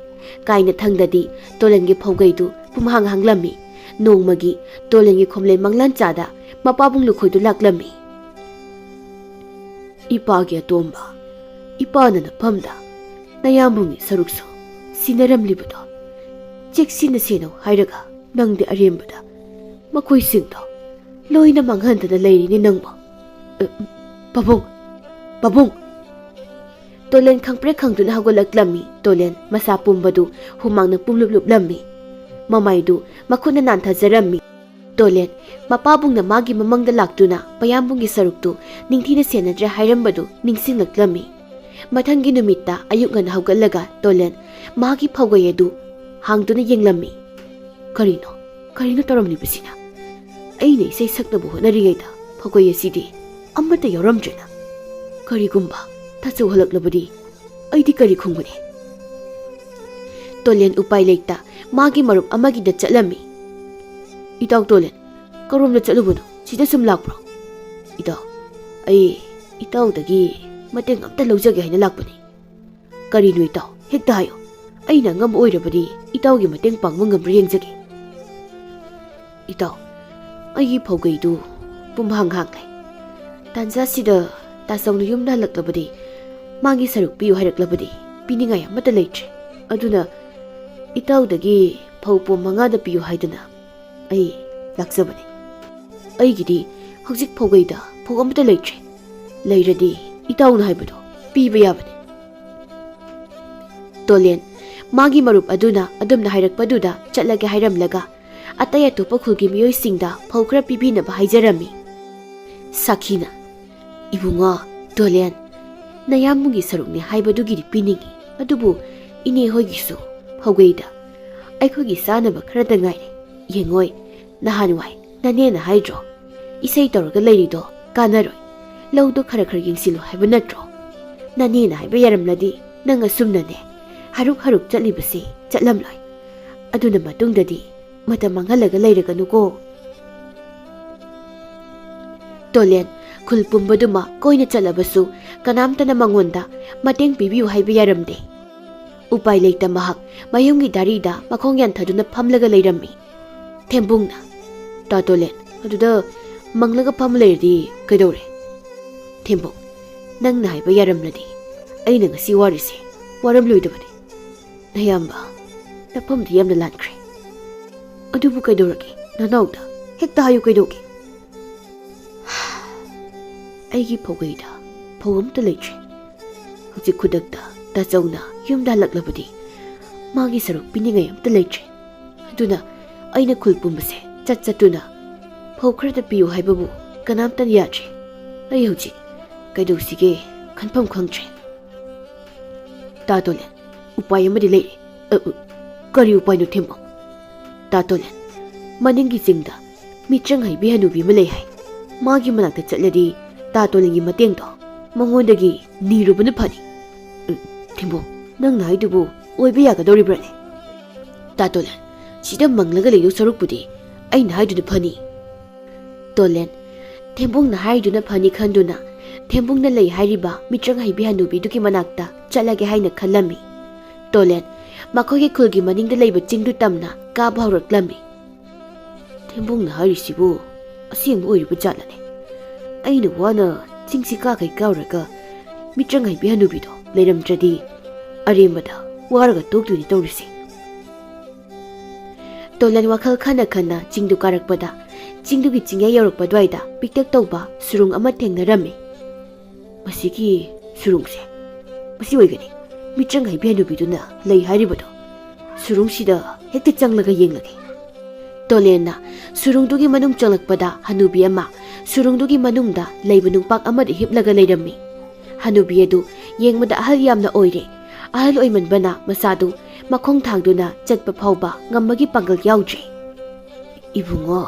ꯀꯥꯏꯅ ꯊꯪꯗꯗꯤ ꯇꯣꯂꯦꯟꯒꯤ ꯐꯧꯒꯩꯗꯨ ꯄꯨꯝꯍꯥꯡ ꯍꯥꯡꯂꯝꯃꯤ꯫ ꯅꯣꯡꯃꯒꯤ ꯇꯣꯂꯦꯟꯒꯤ ꯈꯣꯝꯂꯦꯟ ꯃꯪꯂꯥꯟꯆꯥꯗ ꯃꯄꯥꯕꯨꯡ ꯂꯨꯈꯣꯏꯗꯨ ꯂꯥꯛꯂꯝꯃꯤ꯫ ꯏꯄꯥꯒꯤ ꯑꯇꯣꯝꯕ, ꯏꯄꯥꯅ ꯅꯐꯝꯗ ꯅꯌꯥꯝꯕꯨꯡꯒꯤ ꯁꯔꯨꯛꯁꯨ ꯁꯤꯟꯅꯔꯝꯂꯤꯕꯗꯣ ꯆꯦꯛꯁꯤꯟꯅ ꯁꯦꯟꯅꯧ ꯍꯥꯏꯔꯒ ꯅꯪꯗꯤ ꯑꯔꯦꯝꯕꯗ ꯃꯈꯣꯏꯁꯤꯡꯗꯣ ꯂꯣꯏꯅ ꯃꯥꯡꯍꯟꯗꯅ ꯂꯩꯔꯤꯅꯤ ꯅꯪꯕꯣ꯫ ꯄꯥꯕꯨꯡ, ꯄꯥꯕꯨꯡ! ꯇꯣꯂꯦꯟ ꯈꯪꯄ꯭ꯔꯦꯛ ꯈꯪꯗꯨꯅ ꯍꯧꯒꯠꯂꯛꯂꯝꯃꯤ꯫ ꯇꯣꯂꯦꯟ ꯃꯁꯥ ꯄꯨꯝꯕꯗꯨ ꯍꯨꯃꯥꯡꯅ ꯄꯨꯡꯂꯨꯞ-ꯂꯨꯞꯂꯝꯃꯤ꯫ ꯃꯃꯥꯏꯗꯨ ꯃꯈꯨꯠꯅ ꯅꯥꯟꯊꯖꯔꯝꯃꯤ꯫ ꯇꯣꯂꯦꯟ ꯃꯄꯥꯕꯨꯡꯅ ꯃꯥꯒꯤ ꯃꯃꯪꯗ ꯂꯥꯛꯇꯨꯅ ꯄꯌꯥꯝꯕꯨꯡꯒꯤ ꯁꯔꯨꯛꯇꯨ ꯅꯤꯡꯊꯤꯅ ꯁꯦꯟꯅꯗ꯭ꯔꯦ ꯍꯥꯏꯔꯝꯕꯗꯨ ꯅꯤꯡꯁꯤꯡꯂꯛꯂꯝꯃꯤ꯫ ꯃꯊꯪꯒꯤ ꯅꯨꯃꯤꯠꯇ ꯑꯌꯨꯛ ꯉꯟꯅ ꯍꯧꯒꯠꯂꯒ ꯇꯣꯂꯦꯟ ꯃꯥꯒꯤ ꯐꯧꯒꯩ ꯑꯗꯨ ꯍꯥꯡꯗꯨꯅ ꯌꯦꯡꯂꯝꯃꯤ꯫ ꯀꯔꯤꯅꯣ ꯇꯧꯔꯝꯂꯤꯕꯁꯤꯅ? ꯑꯩꯅ ꯏꯁꯩ ꯁꯛꯅꯕ ꯍꯣꯠꯅꯔꯤꯉꯩꯗ ꯐꯧꯒꯩ ꯑꯁꯤꯗꯤ ꯑꯃꯠꯇ ꯌꯥꯎꯔꯝꯗ꯭ꯔꯦꯅ? ꯀꯔꯤꯒꯨꯝꯕ ꯊꯥꯆꯧꯍꯜꯂꯛꯂꯕꯗꯤ ꯑꯩꯗꯤ ꯀꯔꯤ ꯈꯨꯝꯒꯅꯤ? ꯇꯣꯂꯦꯟ ꯎꯄꯥꯏ ꯂꯩꯇ ꯃꯥꯒꯤ ꯃꯔꯨꯞ ꯑꯃꯒꯤꯗ ꯆꯠꯂꯝꯃꯤ꯫ ꯏꯇꯥꯎ ꯇꯣꯂꯦꯟ, ꯀꯔꯣꯝꯗ ꯆꯠꯂꯨꯕꯅꯣ? ꯁꯤꯗ ꯁꯨꯝ ꯂꯥꯛꯄ꯭ꯔꯣ? ꯏꯇꯥꯎ, ꯑꯩ ꯏꯇꯥꯎꯗꯒꯤ ꯃꯇꯦꯡ ꯑꯝꯇ ꯂꯧꯖꯒꯦ ꯍꯥꯏꯅ ꯂꯥꯛꯄꯅꯤ꯫ ꯀꯔꯤꯅꯣ ꯏꯇꯥꯎ? ꯍꯦꯛꯇ ꯍꯥꯏꯌꯣ, ꯑꯩꯅ ꯑꯉꯝꯕ ꯑꯣꯏꯔꯕꯗꯤ ꯏꯇꯥꯎꯒꯤ ꯃꯇꯦꯡ ꯄꯥꯡꯕ ꯉꯝꯕ꯭ꯔꯥ ꯌꯦꯡꯖꯒꯦ꯫ ꯏꯇꯥꯎ, ꯑꯩꯒꯤ ꯐꯧꯒꯩꯗꯨ ꯄꯨꯝꯍꯥꯡ ꯍꯥꯡꯂꯦ꯫ ꯇꯥꯟꯖꯥꯁꯤꯗ ꯇꯥꯆꯧꯅ ꯌꯨꯝꯗ ꯍꯜꯂꯛꯂꯕꯗꯤ ꯃꯥꯒꯤ ꯁꯔꯨꯛ ꯄꯤꯌꯨ ꯍꯥꯏꯔꯛꯂꯕꯗꯤ ꯄꯤꯅꯤꯡꯉꯥꯏ ꯑꯃꯠꯇ ꯂꯩꯇ꯭ꯔꯦ꯫ ꯑꯗꯨꯅ ꯏꯇꯥꯎꯗꯒꯤ ꯐꯧ ꯄꯣꯝ 5ꯗ ꯄꯤꯌꯨ ꯍꯥꯏꯗꯨꯅ ꯑꯩ ꯂꯥꯛꯆꯕꯅꯤ꯫ ꯑꯩꯒꯤꯗꯤ ꯍꯧꯖꯤꯛ ꯐꯧꯒꯩꯗ ꯐꯧ ꯑꯃꯠꯇ ꯂꯩꯇ꯭ꯔꯦ꯫ ꯂꯩꯔꯗꯤ ꯏꯇꯥꯎꯅ ꯍꯥꯏꯕꯗꯣ ꯄꯤꯕ ꯌꯥꯕꯅꯤ꯫ ꯇꯣꯂꯦꯟ ꯃꯥꯒꯤ ꯃꯔꯨꯞ ꯑꯗꯨꯅ ꯑꯗꯨꯝꯅ ꯍꯥꯏꯔꯛꯄꯗꯨꯗ ꯆꯠꯂꯒꯦ ꯍꯥꯏꯔꯝꯂꯒ ꯑꯇꯩ ꯑꯇꯣꯞꯄ ꯈꯨꯜꯒꯤ ꯃꯤꯑꯣꯏꯁꯤꯡꯗ ꯐꯧ ꯈꯔ ꯄꯤꯕꯤꯅꯕ ꯍꯥꯏꯖꯔꯝꯃꯤ꯫ ꯁꯥꯈꯤꯅ, ꯏꯕꯨꯡꯉꯣ ꯇꯣꯂꯦꯟ, ꯅꯌꯥꯝꯕꯨꯡꯒꯤ ꯁꯔꯨꯛꯅꯦ ꯍꯥꯏꯕꯗꯨꯒꯤꯗꯤ ꯄꯤꯅꯤꯡꯉꯤ, ꯑꯗꯨꯕꯨ ꯏꯅꯦ ꯍꯣꯏꯒꯤꯁꯨ ꯐꯧꯒꯩꯗ ꯑꯩꯈꯣꯏꯒꯤ ꯆꯥꯅꯕ ꯈꯔꯇ ꯉꯥꯏꯔꯦ꯫ ꯌꯦꯡꯉꯣꯏ, ꯅꯍꯥꯟꯋꯥꯏ ꯅꯅꯦꯅ ꯍꯥꯏꯗ꯭ꯔꯣ, ꯏꯁꯩ ꯇꯧꯔꯒ ꯂꯩꯔꯤꯗꯣ ꯀꯥꯟꯅꯔꯣꯏ, ꯂꯧꯗꯣ ꯈꯔ ꯌꯦꯡꯁꯤꯜꯂꯨ ꯍꯥꯏꯕ ꯅꯠꯇ꯭ꯔꯣ? ꯅꯅꯦꯅ ꯍꯥꯏꯕ ꯌꯥꯔꯝꯂꯗꯤ ꯅꯪ ꯑꯁꯨꯝꯅꯅꯦ ꯍꯔꯨꯛ ꯆꯠꯂꯤꯕꯁꯤ ꯆꯠꯂꯝꯂꯣꯏ꯫ ꯑꯗꯨꯅ ꯃꯇꯨꯡꯗꯗꯤ ꯃꯇꯝ ꯃꯥꯡꯍꯜꯂꯒ ꯂꯩꯔꯒꯅꯨꯀꯣ꯫ ꯇꯣꯂꯦꯟ ꯈꯨꯜ ꯄꯨꯝꯕꯗꯨꯃ ꯀꯣꯏꯅ ꯆꯠꯂꯕꯁꯨ ꯀꯅꯥꯝꯇꯅ ꯃꯉꯣꯟꯗ ꯃꯇꯦꯡ ꯄꯤꯕꯤꯌꯨ ꯍꯥꯏꯕ ꯌꯥꯔꯝꯗꯦ꯫ ꯎꯄꯥꯏ ꯂꯩꯇ ꯃꯍꯥꯛ ꯃꯌꯨꯝꯒꯤ ꯗꯥꯔꯤꯗ ꯃꯈꯣꯡ ꯌꯥꯟꯊꯗꯨꯅ ꯐꯝꯂꯒ ꯂꯩꯔꯝꯃꯤ꯫ ꯊꯦꯝꯕꯨꯡꯅ, ꯇꯥ ꯇꯣꯂꯦꯟ, ꯑꯗꯨꯗ ꯃꯪꯂꯒ ꯐꯝ ꯂꯩꯔꯗꯤ ꯀꯩꯗꯧꯔꯦ? ꯊꯦꯝꯕꯨꯡ, ꯅꯪꯅ ꯍꯥꯏꯕ ꯌꯥꯔꯝꯂꯗꯤ ꯑꯩꯅ ꯉꯁꯤ ꯋꯥꯔꯤꯁꯦ ꯋꯥꯔꯝꯂꯣꯏꯗꯕꯅꯤ꯫ ꯅꯌꯥꯝꯕ, ꯅꯐꯝꯗꯤ ꯌꯥꯝꯅ ꯂꯥꯟꯈ꯭ꯔꯦ꯫ ꯑꯗꯨꯕꯨ ꯀꯩꯗꯧꯔꯒꯦ ꯅꯅꯥꯎꯗ? ꯍꯦꯛꯇ ꯍꯥꯏꯌꯨ ꯀꯩꯗꯧꯒꯦ? ꯑꯩꯒꯤ ꯐꯧꯒꯩꯗ ꯐꯧ ꯑꯃꯠꯇ ꯂꯩꯇ꯭ꯔꯦ꯫ ꯍꯧꯖꯤꯛ ꯈꯨꯗꯛꯇ ꯇꯥꯆꯧꯅ ꯌꯨꯝꯗ ꯍꯜꯂꯛꯂꯕꯗꯤ ꯃꯥꯒꯤ ꯁꯔꯨꯛ ꯄꯤꯅꯤꯡꯉꯥꯏ ꯑꯃꯠꯇ ꯂꯩꯇ꯭ꯔꯦ꯫ ꯑꯗꯨꯅ ꯑꯩꯅ ꯈꯨꯜ ꯄꯨꯝꯕꯁꯦ ꯆꯠꯇꯨꯅ ꯐꯧ ꯈꯔꯇ ꯄꯤꯌꯨ ꯍꯥꯏꯕꯕꯨ ꯀꯅꯥꯝꯇꯅ ꯌꯥꯗ꯭ꯔꯦ꯫ ꯑꯩ ꯍꯧꯖꯤꯛ ꯀꯩꯗꯧꯁꯤꯒꯦ ꯈꯟꯐꯝ ꯈꯪꯗ꯭ꯔꯦ꯫ ꯇꯥ ꯇꯣꯂꯦꯟ, ꯎꯄꯥꯏ ꯑꯃꯗꯤ ꯂꯩꯔꯦ꯫ ꯀꯔꯤ ꯎꯄꯥꯏꯅꯣ ꯊꯦꯝꯕꯨꯡ? ꯇꯥ ꯇꯣꯂꯦꯟ, ꯃꯅꯤꯡꯒꯤ ꯆꯤꯡꯗ ꯃꯤꯇ꯭ꯔꯪ ꯍꯩꯕꯤ ꯍꯅꯨꯕꯤ ꯑꯃ ꯂꯩ ꯍꯥꯏ꯫ ꯃꯥꯒꯤ ꯃꯅꯥꯛꯇ ꯆꯠꯂꯗꯤ ꯇꯥ ꯇꯣꯂꯦꯟꯒꯤ ꯃꯇꯦꯡꯗꯣ ꯃꯉꯣꯟꯗꯒꯤ ꯅꯤꯔꯨꯕꯅ ꯐꯅꯤ꯫ ꯊꯦꯝꯕꯨꯡ, ꯅꯪꯅ ꯍꯥꯏꯗꯨꯕꯨ ꯑꯣꯏꯕ ꯌꯥꯒꯗꯧꯔꯤꯕ꯭ꯔꯅꯦ? ꯇꯥ ꯇꯣꯂꯦꯟ, ꯁꯤꯗ ꯃꯪꯂꯒ ꯂꯩꯗꯧ ꯁꯔꯨꯛꯄꯨꯗꯤ ꯑꯩꯅ ꯍꯥꯏꯗꯨꯅ ꯐꯅꯤ꯫ ꯇꯣꯂꯦꯟ ꯊꯦꯝꯕꯨꯡꯅ ꯍꯥꯏꯗꯨꯅ ꯐꯅꯤ ꯈꯟꯗꯨꯅ ꯊꯦꯝꯕꯨꯡꯅ ꯂꯩ ꯍꯥꯏꯔꯤꯕ ꯃꯤꯇ꯭ꯔꯪ ꯍꯩꯕꯤ ꯍꯅꯨꯕꯤꯗꯨꯒꯤ ꯃꯅꯥꯛꯇ ꯆꯠꯂꯒꯦ ꯍꯥꯏꯅ ꯈꯜꯂꯝꯃꯤ꯫ ꯇꯣꯂꯦꯟ ꯃꯈꯣꯏꯒꯤ ꯈꯨꯜꯒꯤ ꯃꯅꯤꯡꯗ ꯂꯩꯕ ꯆꯤꯡꯗꯨ ꯇꯝꯅ ꯀꯥꯕ ꯍꯧꯔꯛꯂꯝꯃꯤ꯫ ꯊꯦꯝꯕꯨꯡꯅ ꯍꯥꯏꯔꯤꯁꯤꯕꯨ ꯑꯁꯦꯡꯕ ꯑꯣꯏꯔꯤꯕ ꯖꯥꯠꯂꯅꯦ? ꯑꯩꯅ ꯋꯥꯅ ꯆꯤꯡꯁꯤ ꯀꯥꯈꯩ ꯀꯥꯎꯔꯒ ꯃꯤꯇ꯭ꯔꯪ ꯍꯩꯕꯤ ꯍꯅꯨꯕꯤꯗꯣ ꯂꯩꯔꯝꯗ꯭ꯔꯗꯤ ꯑꯔꯦꯝꯕꯗ ꯋꯥꯔꯒ ꯇꯣꯛꯇꯣꯏꯅꯤ ꯇꯧꯔꯤꯁꯤ꯫ ꯇꯣꯂꯦꯟ ꯋꯥꯈꯜ ꯈꯟꯅ ꯆꯤꯡꯗꯨ ꯀꯥꯔꯛꯄꯗ ꯆꯤꯡꯗꯨꯒꯤ ꯆꯤꯡꯌꯥ ꯌꯧꯔꯛꯄ ꯑꯗꯨꯋꯥꯏꯗ ꯄꯤꯛꯇꯛ ꯇꯧꯕ ꯁꯨꯔꯨꯡ ꯑꯃ ꯊꯦꯡꯅꯔꯝꯃꯤ꯫ ꯃꯁꯤꯒꯤ ꯁꯨꯔꯨꯡꯁꯦ ꯃꯁꯤ ꯑꯣꯏꯒꯅꯤ ꯃꯤꯇ꯭ꯔꯪ ꯍꯩꯕꯤ ꯍꯅꯨꯕꯤꯗꯨꯅ ꯂꯩ ꯍꯥꯏꯔꯤꯕꯗꯣ꯫ ꯁꯨꯔꯨꯡꯁꯤꯗ ꯍꯦꯛꯇ ꯆꯪꯂꯒ ꯌꯦꯡꯂꯒꯦ꯫ Tolenna surungdugi manung chalakpada hanubi ama surungdugi manungda leiba nungpak amada hiplaga leirami. Hanubi adu yengmada ahal yamna oire. Ahal oimanbana masadu makhong thangduna chatpa phauba ngammagi pangal yaudre. Ibungo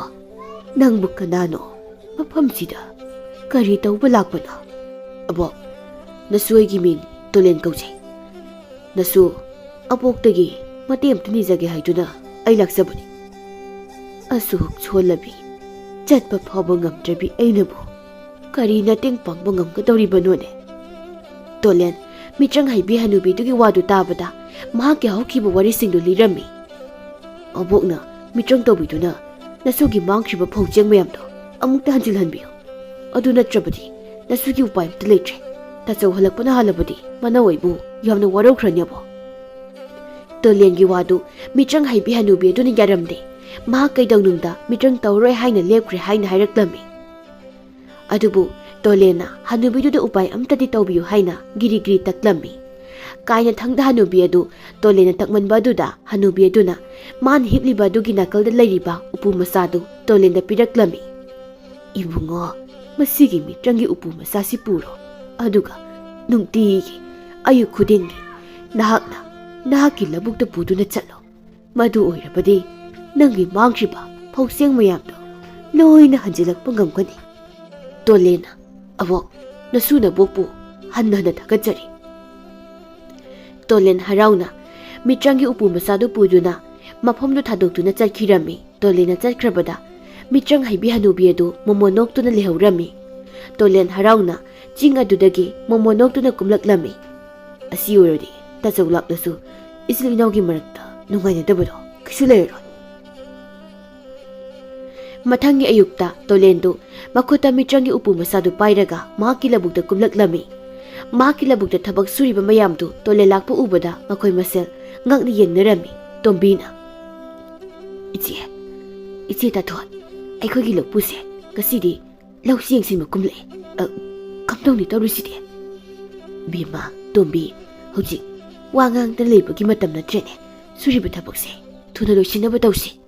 nangbu kanano mafamsida kari tauba lakpana. Abo nasuoigi ming Tolen kaujai. Nasu apoktagi matem tunizage haiduna ai laksabani. Asuk cholabi chatpa phauba ngamdrabi ainabu kari nating pangba ngamgadawriba none. Tolen mitrang haibi hanubi dugi wadu tabada mahaki haukiba warisingdu lirami. Abokna mitrang tobiduna nasugi mangkriba phongjeng mayamdo amukta hanjilhanbiyo. Adu natrabadi nasugi upay amta leitre. Tasau halakpana halabadi manawaibu yamna warokhranyabo. Tolengi wadu mitrang haibi hanubi aduna yaramde. Mahak kaidawnungda mitrang tawroi haina lepkre haina hairaklami. Adubu Tolena hanubiduda upay amtadi tawbiyo haina giri-giri taklami. Kaina thangda hanubi adu Tolena takmanba aduda hanubi aduna man hipliba adugi nakalda leiriba upu masadu Tolena piraklami. Ibungo masigi mitrangi upu masasi puro. Aduga nungtigi ayu khudingi nahakki labukta puduna chatlo. Madu oirabadi nangi mangkriba phausiang mayamdo loina hanjilakpa ngamgani. Tolena Abok nasuna bokpu hanna thakajari. Tolen harauna mitrangi upu masadu puduna mafamdu thadokduna chakhirami. Tolena chakhrabada mitrang haibi hanubi adu momonoktuna lehaurami. Tolen harauna ching adudagi momonoktuna kumlaklami. Asi oradi tasawlaklasu isil inawgi marakta nungainadabado kisu leiroi. Mathangi ayukta Tolendu makuta mitrangi upu masadu pairaga mahaki labukta kumlaklami. Mahaki labukta thabak suriba mayamdu Tolen lakpa ubada makhoi masel ngakni yengnarami. Tombina Ichi tathon aikhogi lokpuse kasidi lausi yengsinma kumle kamdongni tawrisidi. Bima Tombi hojik wangang ta leibagi matam natrene suriba thabakse thuna loisinaba tawsi.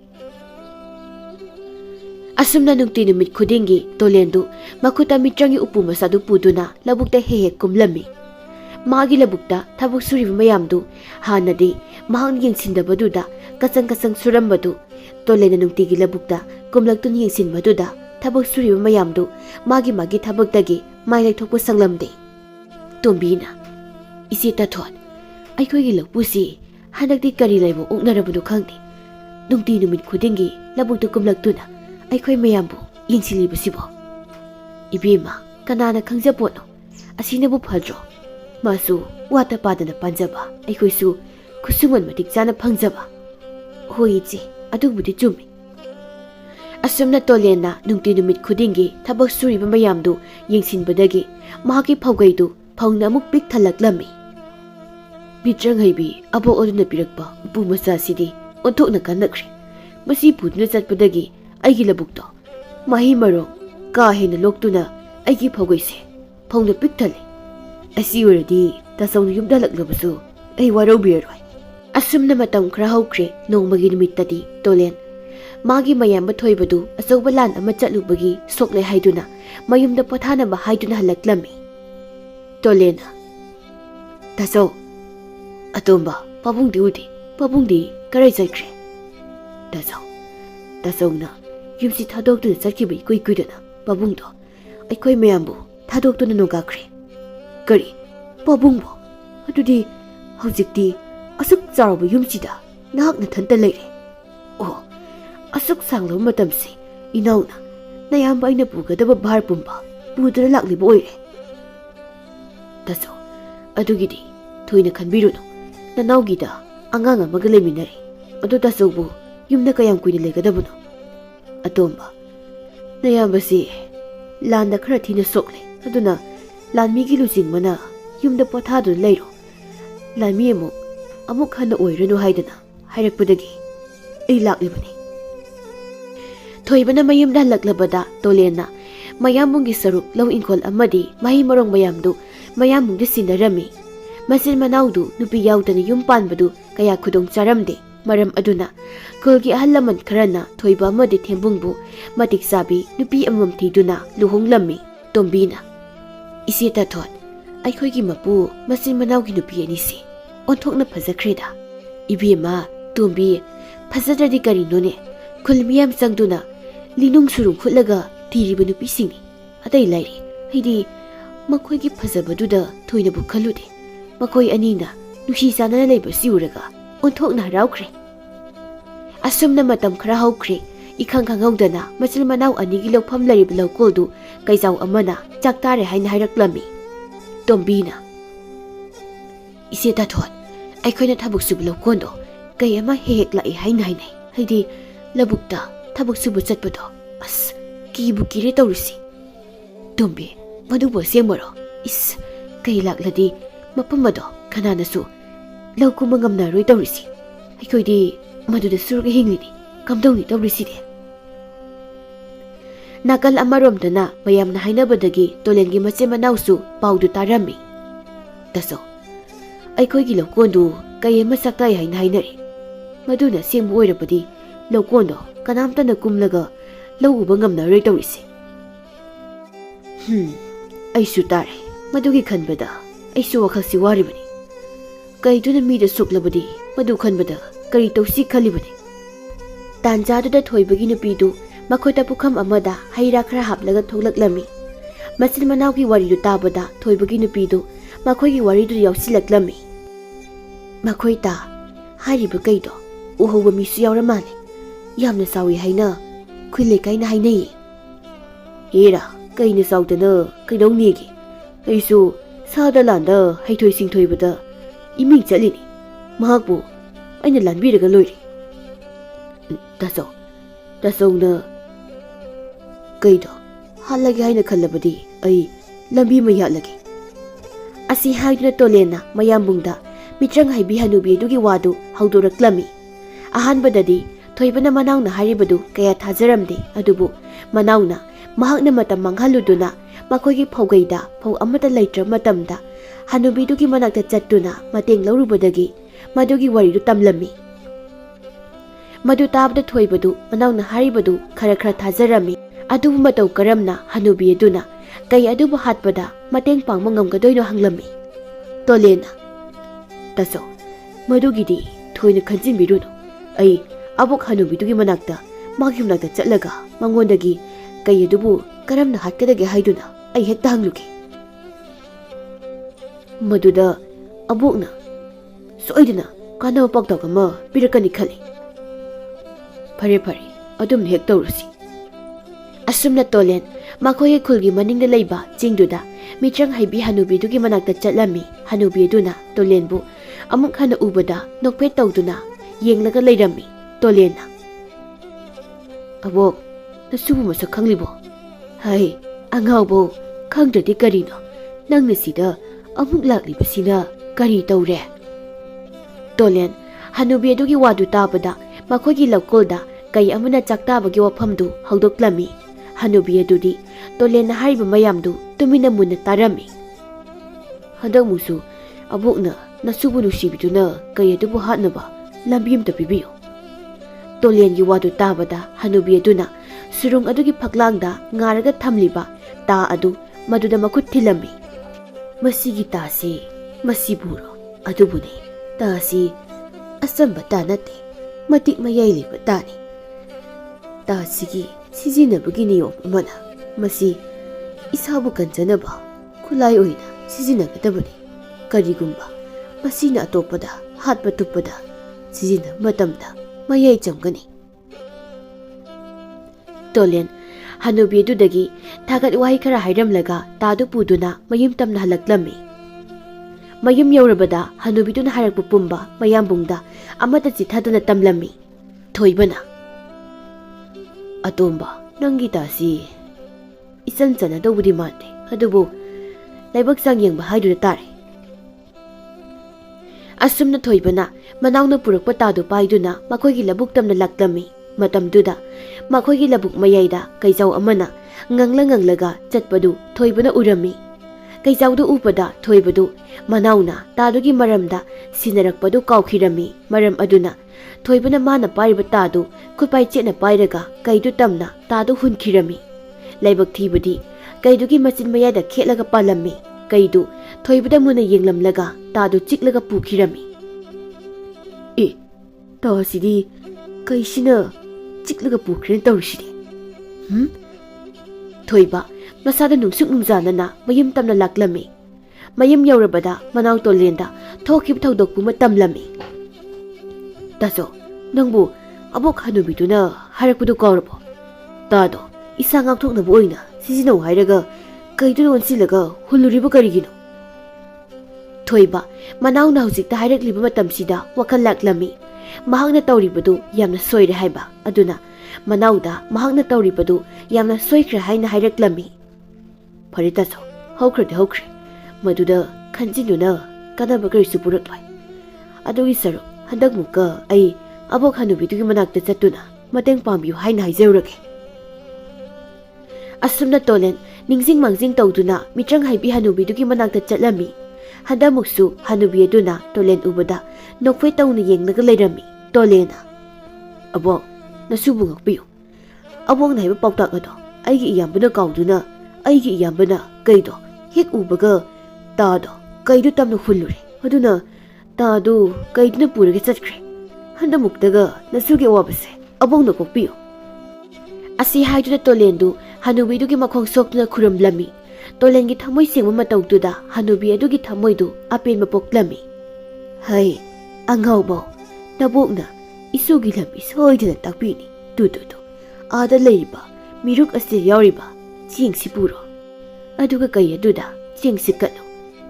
Asumna nungti numit khudingi Tolendu makuta mitrangi upu masadu puduna labukta hehe kumlami. Magi labukta thabuk suriba mayamdu hanadi mahang yengsindabaduda kasang surambadu. Tolena nungtigi labukta kumlaktun yengsinbaduda thabuk suriba mayamdu magi thabuktagi mailai thokpa sanglamde. Tombina isi tathon aikhoigi lakpusi hanakti kari laibo oknarabadu khangde. Nungti numit khudingi labukta kumlaktuna Aikhoi mayambu yengsilibasibo. Ibima kanana khangjapono asinabu phadro masu wata padana panjaba aikhoisu khusungon matik chana phangjaba. Hoi ichi adubudi chumi. Asumna Tolena nungti numit khudingi thabak suriba mayamdu yengsinbadagi mahaki phawgaidu phawna amuk pik thalaklami. Mitrang haibi abo oduna pirakpa upu masasidi onthokna kanakre. Masi puduna chatpadagi aigi labukto mahi marong ka hena loktuna aigi phawgaise phawna pikthale. Asi oradi tasawnu yumdalaklabasu ai warobiroi. Asumna matam khra haukre nongmagi numittadi Tolen magi mayamba thoibadu asawba lan ama chatlubagi sokle haiduna mayumda pathanaba haiduna halaklami. Tolena tasaw atomba pabungdi karai chakre. Tasawna yumsi thadokduna chakhibai kuidana pabungdo aikhoi mayambu thadokduna nogakre. Kari pabungbo adudi hojikti asuk charaba yumsida nahakna thanta leire. Oh asuk sanglo matamse inauna nayamba aina pugadaba bhar pumba pudra lakliba oire. Taso adugidi thoina khanbiruno nanaugida angang amaga leminare. Adu tasawbu yumna kayam kuina legadabuno. Atomba nayambasi landa khara thina sokle aduna lanmigi lujingmana yumda pothadu leiro. Lanmi amuk hana oiranu haidana hairakpadagi ai laklibani. Thoibana mayumda laklabada Tolena mayamunggi saruk law inkol amadi mahi marong mayamdu mayamungda sinarami. Masin manaudu nupi yaudana yum panbadu kaya khudong charamde Maram aduna kulgi ahal laman kharana thoiba amadi thembungbu matik sabi nupi amam thiduna luhonglammi. Tombina isi ta thot aikhoi mapu masin manawgi nupi anisi onthokna phajakreda. Ibema Tombi phajadradi karinone khulmiyam sangduna linung surung khutlaga thiriba nupi singni atai lairi hidi makhoi gi phajabaduda thoina bu khalude makhoi anina nushi sanana leiba siuraga onthokna haraukre. Asumna matam khara haukre ikhang khanghaudana machil manaw ani gi lokpham larib laukoldu kaijau amana chaktare haina hairaklammi. Tombina ise ta thot aikhoina thabuk sub lokondo kai ama hek lai haina hainai haidi labukta thabuk sub chatpado as kibu kire tawrisi. Tombi madubo semaro is kai lakladi mapamado khananasu laukuma ngamna roi tawrisi aikhoi maduda surga hinglini kamdawni tawrisi de. Nakal amaromdana mayamna hainabadagi tolengi mache manawsu paudu tarami. Taso aikhoi lokondu kai ama saktai haina hainari maduna sengbu oirapadi lokondo kanamtana kumlaga lauba ngamna roi tawrisi. Aisu tare madugi khanbada aisu wakhalsi waribani kaiduna mida soklabadi madu khanbada kari tawsi khalibani. Tanjaduda thoibagi nupidu makhota pukham amada haira khara haplaga thoklaklami. Masil manawgi waridu tabada thoibagi nupidu makhoigi waridu yausilaklami. Makhoita hariba kaido uhoba misu yauramane yamna sawi haina khule kaina hainai. Era kaina saudana kaidongnegi aisu sadalanda haithoi singthoibada iming chalini mahakbu aina lanbiraga loiri. Tasona kaido halagi haina khallabadi ai lambi mayalagi. Asi haiduna tolena mayambungda mitrang haibi hanubi dugi wadu haudoraklami. Ahanbadadi thoibana manawna haribadu kaya thajaramde adubu manawna mahakna matam manghaluduna makhoigi phaugaida phau amata leitra matamda hanubi dugi manakta chattuna mateng laurubadagi madugi waridu tamlami. Madu tabda thoibadu manawna haribadu khara khara thajarami adubu matau karamna hanubi aduna kai adubu hatpada mateng pangma ngamgadoino hanglami. Tolena taso madugidi thoina khanjinbiruno ai abuk hanubidugi manakta magyumnakta chatlaga mangondagi kai adubu karamna hatkadage haiduna ai hekta hanglugi. Maduda abukna soidina kana paktak ama pirakani khali. Pare adumna hek tawrusi. Asumna tolen makhoi khulgi maningda leiba chingduda mitrang haibi hanubidugi manakta chatlami. Hanubi aduna tolenbu amuk hana ubada nokpet tawduna yenglaga leirami. Tolena abok nasubu masak khanglibo hai angawbo khangdradi karino nangna sida amuk laklibasina kari tawre. Tolen hanubi adugi wadu tabada makhoigi laukolda kai amana chaktabagi wafamdu haudoklami. Hanubi adudi tolen hariba mayamdu tumina munna tarami. Hadak musu abukna nasubu nusibiduna kai adubu hatnaba lambi amta pibiyo. Tolen gi wadu tabada hanubi aduna surung adugi phaklangda ngaraga thamliba ta adu maduda makhut thilami. Masigi tasi masiburo adubuni tasi asamba tanate matik mayai liba tani. Tasigi sizinabagi niyom amana masi isabu kanjanaba khulai oina sizinagdabani. Karigumba masina atopada hatpa tupada sizina matamda mayai chamgani. Tolen hanubi adudagi thagat wahi khara hairamlaga tadu puduna mayum tamna halaklami. Mayum yaurabada hanubiduna harakpa pumba mayambungda amata chithaduna tamlami. Thoibana atomba nangi tasi isan chana dawbudi mate adubu laibak sang yengba haiduna tare. Asumna thoibana manawna purakpa tadu paiduna makhoigi labuk tamna laklami. Matamduda makhoigi labuk mayaida kaijau amana nganglaga chatpadu thoibana urami. ꯀꯩꯖꯥꯎꯗꯨ ꯎꯕꯗ ꯊꯣꯏꯕꯗꯨ ꯃꯅꯥꯎꯅ ꯇꯥꯗꯨꯒꯤ ꯃꯔꯝꯗ ꯁꯤꯟꯅꯔꯛꯄꯗꯨ ꯀꯥꯎꯈꯤꯔꯝꯃꯤ꯫ ꯃꯔꯝ ꯑꯗꯨꯅ ꯊꯣꯏꯕꯅ ꯃꯥꯅ ꯄꯥꯏꯔꯤꯕ ꯇꯥꯗꯨ ꯈꯨꯠꯄꯥꯏ ꯆꯦꯠꯅ ꯄꯥꯏꯔꯒ ꯀꯩꯗꯨ ꯇꯝꯅ ꯇꯥꯗꯨ ꯍꯨꯟꯈꯤꯔꯝꯃꯤ꯫ ꯂꯥꯏꯕꯛ ꯊꯤꯕꯗꯤ ꯀꯩꯗꯨꯒꯤ ꯃꯆꯤꯟ ꯃꯌꯥꯏꯗ ꯈꯦꯠꯂꯒ ꯄꯥꯜꯂꯝꯃꯤ꯫ ꯀꯩꯗꯨ ꯊꯣꯏꯕꯗ ꯃꯨꯟꯅ ꯌꯦꯡꯂꯝꯂꯒ ꯇꯥꯗꯨ ꯆꯤꯛꯂꯒ ꯄꯨꯈꯤꯔꯝꯃꯤ꯫ ꯑꯦ, ꯇꯥꯁꯤꯗꯤ ꯀꯩꯁꯤꯅ ꯆꯤꯛꯂꯒ ꯄꯨꯈ꯭ꯔꯦꯅ ꯇꯧꯔꯤꯁꯤꯗꯤ? ꯊꯣꯏꯕ ꯃꯁꯥꯗ ꯅꯨꯡꯁꯨꯛ ꯅꯨꯡꯖꯥꯅꯅ ꯃꯌꯨꯝ ꯇꯝꯅ ꯂꯥꯛꯂꯝꯃꯤ꯫ ꯃꯌꯨꯝ ꯌꯧꯔꯕꯗ ꯃꯅꯥꯎ ꯇꯣꯂꯦꯟꯗ ꯊꯣꯛꯈꯤꯕ ꯊꯧꯗꯣꯛꯄꯨ ꯇꯝꯂꯝꯃꯤ꯫ ꯇꯥꯆꯧ, ꯅꯪꯕꯨ ꯑꯕꯣꯛ ꯍꯅꯨꯕꯤꯗꯨꯅ ꯍꯥꯏꯔꯛꯄꯗꯨ ꯀꯥꯎꯔꯕꯣ? ꯇꯥꯗꯣ ꯏꯁꯥ ꯉꯥꯛꯊꯣꯛꯅꯕ ꯑꯣꯏꯅ ꯁꯤꯖꯤꯟꯅꯧ ꯍꯥꯏꯔꯒ ꯀꯩꯗꯨꯅ ꯑꯣꯟꯁꯤꯜꯂꯒ ꯍꯨꯜꯂꯨꯔꯤꯕ ꯀꯔꯤꯒꯤꯅꯣ? ꯊꯣꯏꯕ ꯃꯅꯥꯎꯅ ꯍꯧꯖꯤꯛꯇ ꯍꯥꯏꯔꯛꯂꯤꯕ ꯃꯇꯝꯁꯤꯗ ꯋꯥꯈꯜ ꯂꯥꯛꯂꯝꯃꯤ꯫ ꯃꯍꯥꯛꯅ ꯇꯧꯔꯤꯕꯗꯨ ꯌꯥꯝꯅ ꯁꯣꯏꯔꯦ ꯍꯥꯏꯕ ꯑꯗꯨꯅ ꯃꯅꯥꯎꯗ ꯃꯍꯥꯛꯅ ꯇꯧꯔꯤꯕꯗꯨ ꯌꯥꯝꯅ ꯁꯣꯏꯈ꯭ꯔꯦ ꯍꯥꯏꯅ ꯍꯥꯏꯔꯛꯂꯝꯃꯤ꯫ ꯐꯔꯦ ꯇꯥꯆꯧ, ꯍꯧꯈ꯭ꯔꯗꯤ ꯍꯧꯈ꯭ꯔꯦ, ꯃꯗꯨꯗ ꯈꯟꯖꯤꯟꯗꯨꯅ ꯀꯥꯟꯅꯕ ꯀꯔꯤꯁꯨ ꯄꯨꯔꯛꯂꯣꯏ꯫ ꯑꯗꯨꯒꯤ ꯁꯔꯨꯛ ꯍꯟꯗꯛꯃꯨꯛꯀ ꯑꯩ ꯑꯕꯣꯛ ꯍꯅꯨꯕꯤꯗꯨꯒꯤ ꯃꯅꯥꯛꯇ ꯆꯠꯇꯨꯅ ꯃꯇꯦꯡ ꯄꯥꯡꯕꯤꯌꯨ ꯍꯥꯏꯅ ꯍꯥꯏꯖꯔꯨꯔꯒꯦ꯫ ꯑꯁꯨꯝꯅ ꯇꯣꯂꯦꯟ ꯅꯤꯡꯖꯤꯡ ꯃꯥꯡꯖꯤꯡ ꯇꯧꯗꯨꯅ ꯃꯤꯇ꯭ꯔꯪ ꯍꯩꯕꯤ ꯍꯅꯨꯕꯤꯗꯨꯒꯤ ꯃꯅꯥꯛꯇ ꯆꯠꯂꯝꯃꯤ꯫ ꯍꯟꯗꯛꯃꯨꯛꯁꯨ ꯍꯅꯨꯕꯤ ꯑꯗꯨꯅ ꯇꯣꯂꯦꯟ ꯎꯕꯗ ꯅꯣꯛꯐꯦ ꯇꯧꯅ ꯌꯦꯡꯂꯒ ꯂꯩꯔꯝꯃꯤ꯫ ꯇꯣꯂꯦꯟꯅ "ꯑꯕꯣꯛ, ꯅꯁꯨꯕꯨ ꯉꯛꯄꯤꯌꯨ꯫ ꯑꯕꯣꯛꯅ ꯍꯥꯏꯕ ꯄꯥꯎꯇꯥꯛ ꯑꯗꯣ ꯑꯩꯒꯤ ꯏꯌꯥꯝꯕꯅ ꯀꯥꯎꯗꯨꯅ ꯑꯩꯒꯤ ꯏꯌꯥꯝꯕꯅ ꯀꯩꯗꯣ ꯍꯦꯛ ꯎꯕꯒ ꯇꯥꯗꯣ ꯀꯩꯗꯨ ꯇꯝꯅ ꯍꯨꯜꯂꯨꯔꯦ꯫ ꯑꯗꯨꯅ ꯇꯥꯗꯨ ꯀꯩꯗꯨꯅ ꯄꯨꯔꯒ ꯆꯠꯈ꯭ꯔꯦ꯫ ꯍꯟꯗꯛꯃꯨꯛꯇꯒ ꯅꯁꯨꯒꯤ ꯑꯋꯥꯕꯁꯦ ꯑꯕꯣꯛꯅ ꯀꯣꯛꯄꯤꯌꯨ." ꯑꯁꯤ ꯍꯥꯏꯗꯨꯅ ꯇꯣꯂꯦꯟꯗꯨ ꯍꯅꯨꯕꯤꯗꯨꯒꯤ ꯃꯈꯣꯡ ꯁꯣꯛꯇꯨꯅ ꯈꯨꯔꯨꯝꯂꯝꯃꯤ꯫ ꯇꯣꯂꯦꯟꯒꯤ ꯊꯃꯣꯏ ꯁꯦꯡꯕ ꯃꯇꯧꯗꯨꯗ ꯍꯅꯨꯕꯤ ꯑꯗꯨꯒꯤ ꯊꯃꯣꯏꯗꯨ ꯑꯄꯦꯟꯕ ꯄꯣꯛꯂꯝꯃꯤ꯫ "ꯍꯩ ꯑꯉꯥꯎꯕꯧ, ꯅꯕꯣꯛꯅ ꯏꯁꯨꯒꯤ ꯂꯝꯕꯤ ꯁꯣꯏꯗꯅ ꯇꯥꯛꯄꯤꯅꯤ꯫ ꯇꯨ ꯑꯥꯗ ꯂꯩꯔꯤꯕ ꯃꯤꯔꯨꯛ ꯑꯁꯤꯗ ꯌꯥꯎꯔꯤꯕ ꯆꯦꯡꯁꯤ ꯄꯨꯔꯣ꯫ ꯑꯗꯨꯒ ꯀꯩ ꯑꯗꯨꯗ ꯆꯦꯡꯁꯤ ꯀꯠꯂꯨ꯫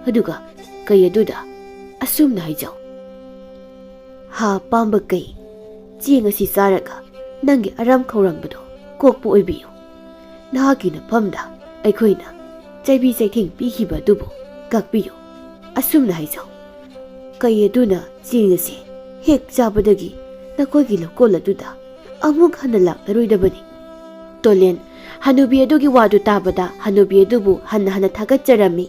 ꯑꯗꯨꯒ ꯀꯩ ꯑꯗꯨꯗ ꯑꯁꯨꯝꯅ ꯍꯥꯏꯖꯧ: ꯍꯥ ꯄꯥꯝꯕ ꯀꯩ, ꯆꯦꯡ ꯑꯁꯤ ꯆꯥꯔꯒ ꯅꯪꯒꯤ ꯑꯔꯥꯝ ꯈꯧꯔꯥꯡꯕꯗꯣ ꯀꯣꯛꯄ ꯑꯣꯏꯕꯤꯌꯨ꯫ ꯅꯍꯥꯛꯀꯤ ꯅꯐꯝꯗ ꯑꯩꯈꯣꯏꯅ ꯆꯩꯕꯤ ꯆꯩꯊꯦꯡ ꯄꯤꯈꯤꯕ ꯑꯗꯨꯕꯨ ꯀꯛꯄꯤꯌꯨ꯫ ꯑꯁꯨꯝꯅ ꯍꯥꯏꯖꯧ꯫ ꯀꯩ ꯑꯗꯨꯅ ꯆꯦꯡ ꯑꯁꯤ ꯍꯦꯛ ꯆꯥꯕꯗꯒꯤ ꯅꯈꯣꯏꯒꯤ ꯂꯧꯀꯣꯜ ꯑꯗꯨꯗ ꯑꯃꯨꯛ ꯍꯟꯅ ꯂꯥꯛꯂꯔꯣꯏꯗꯕꯅꯤ." ꯇꯣꯂꯦꯟ ꯍꯅꯨꯕꯤ ꯑꯗꯨꯒꯤ ꯋꯥꯗꯨ ꯇꯥꯕꯗ ꯍꯅꯨꯕꯤ ꯑꯗꯨꯕꯨ ꯍꯟꯅ ꯍꯟꯅ ꯊꯥꯒꯠꯆꯔꯝꯃꯤ꯫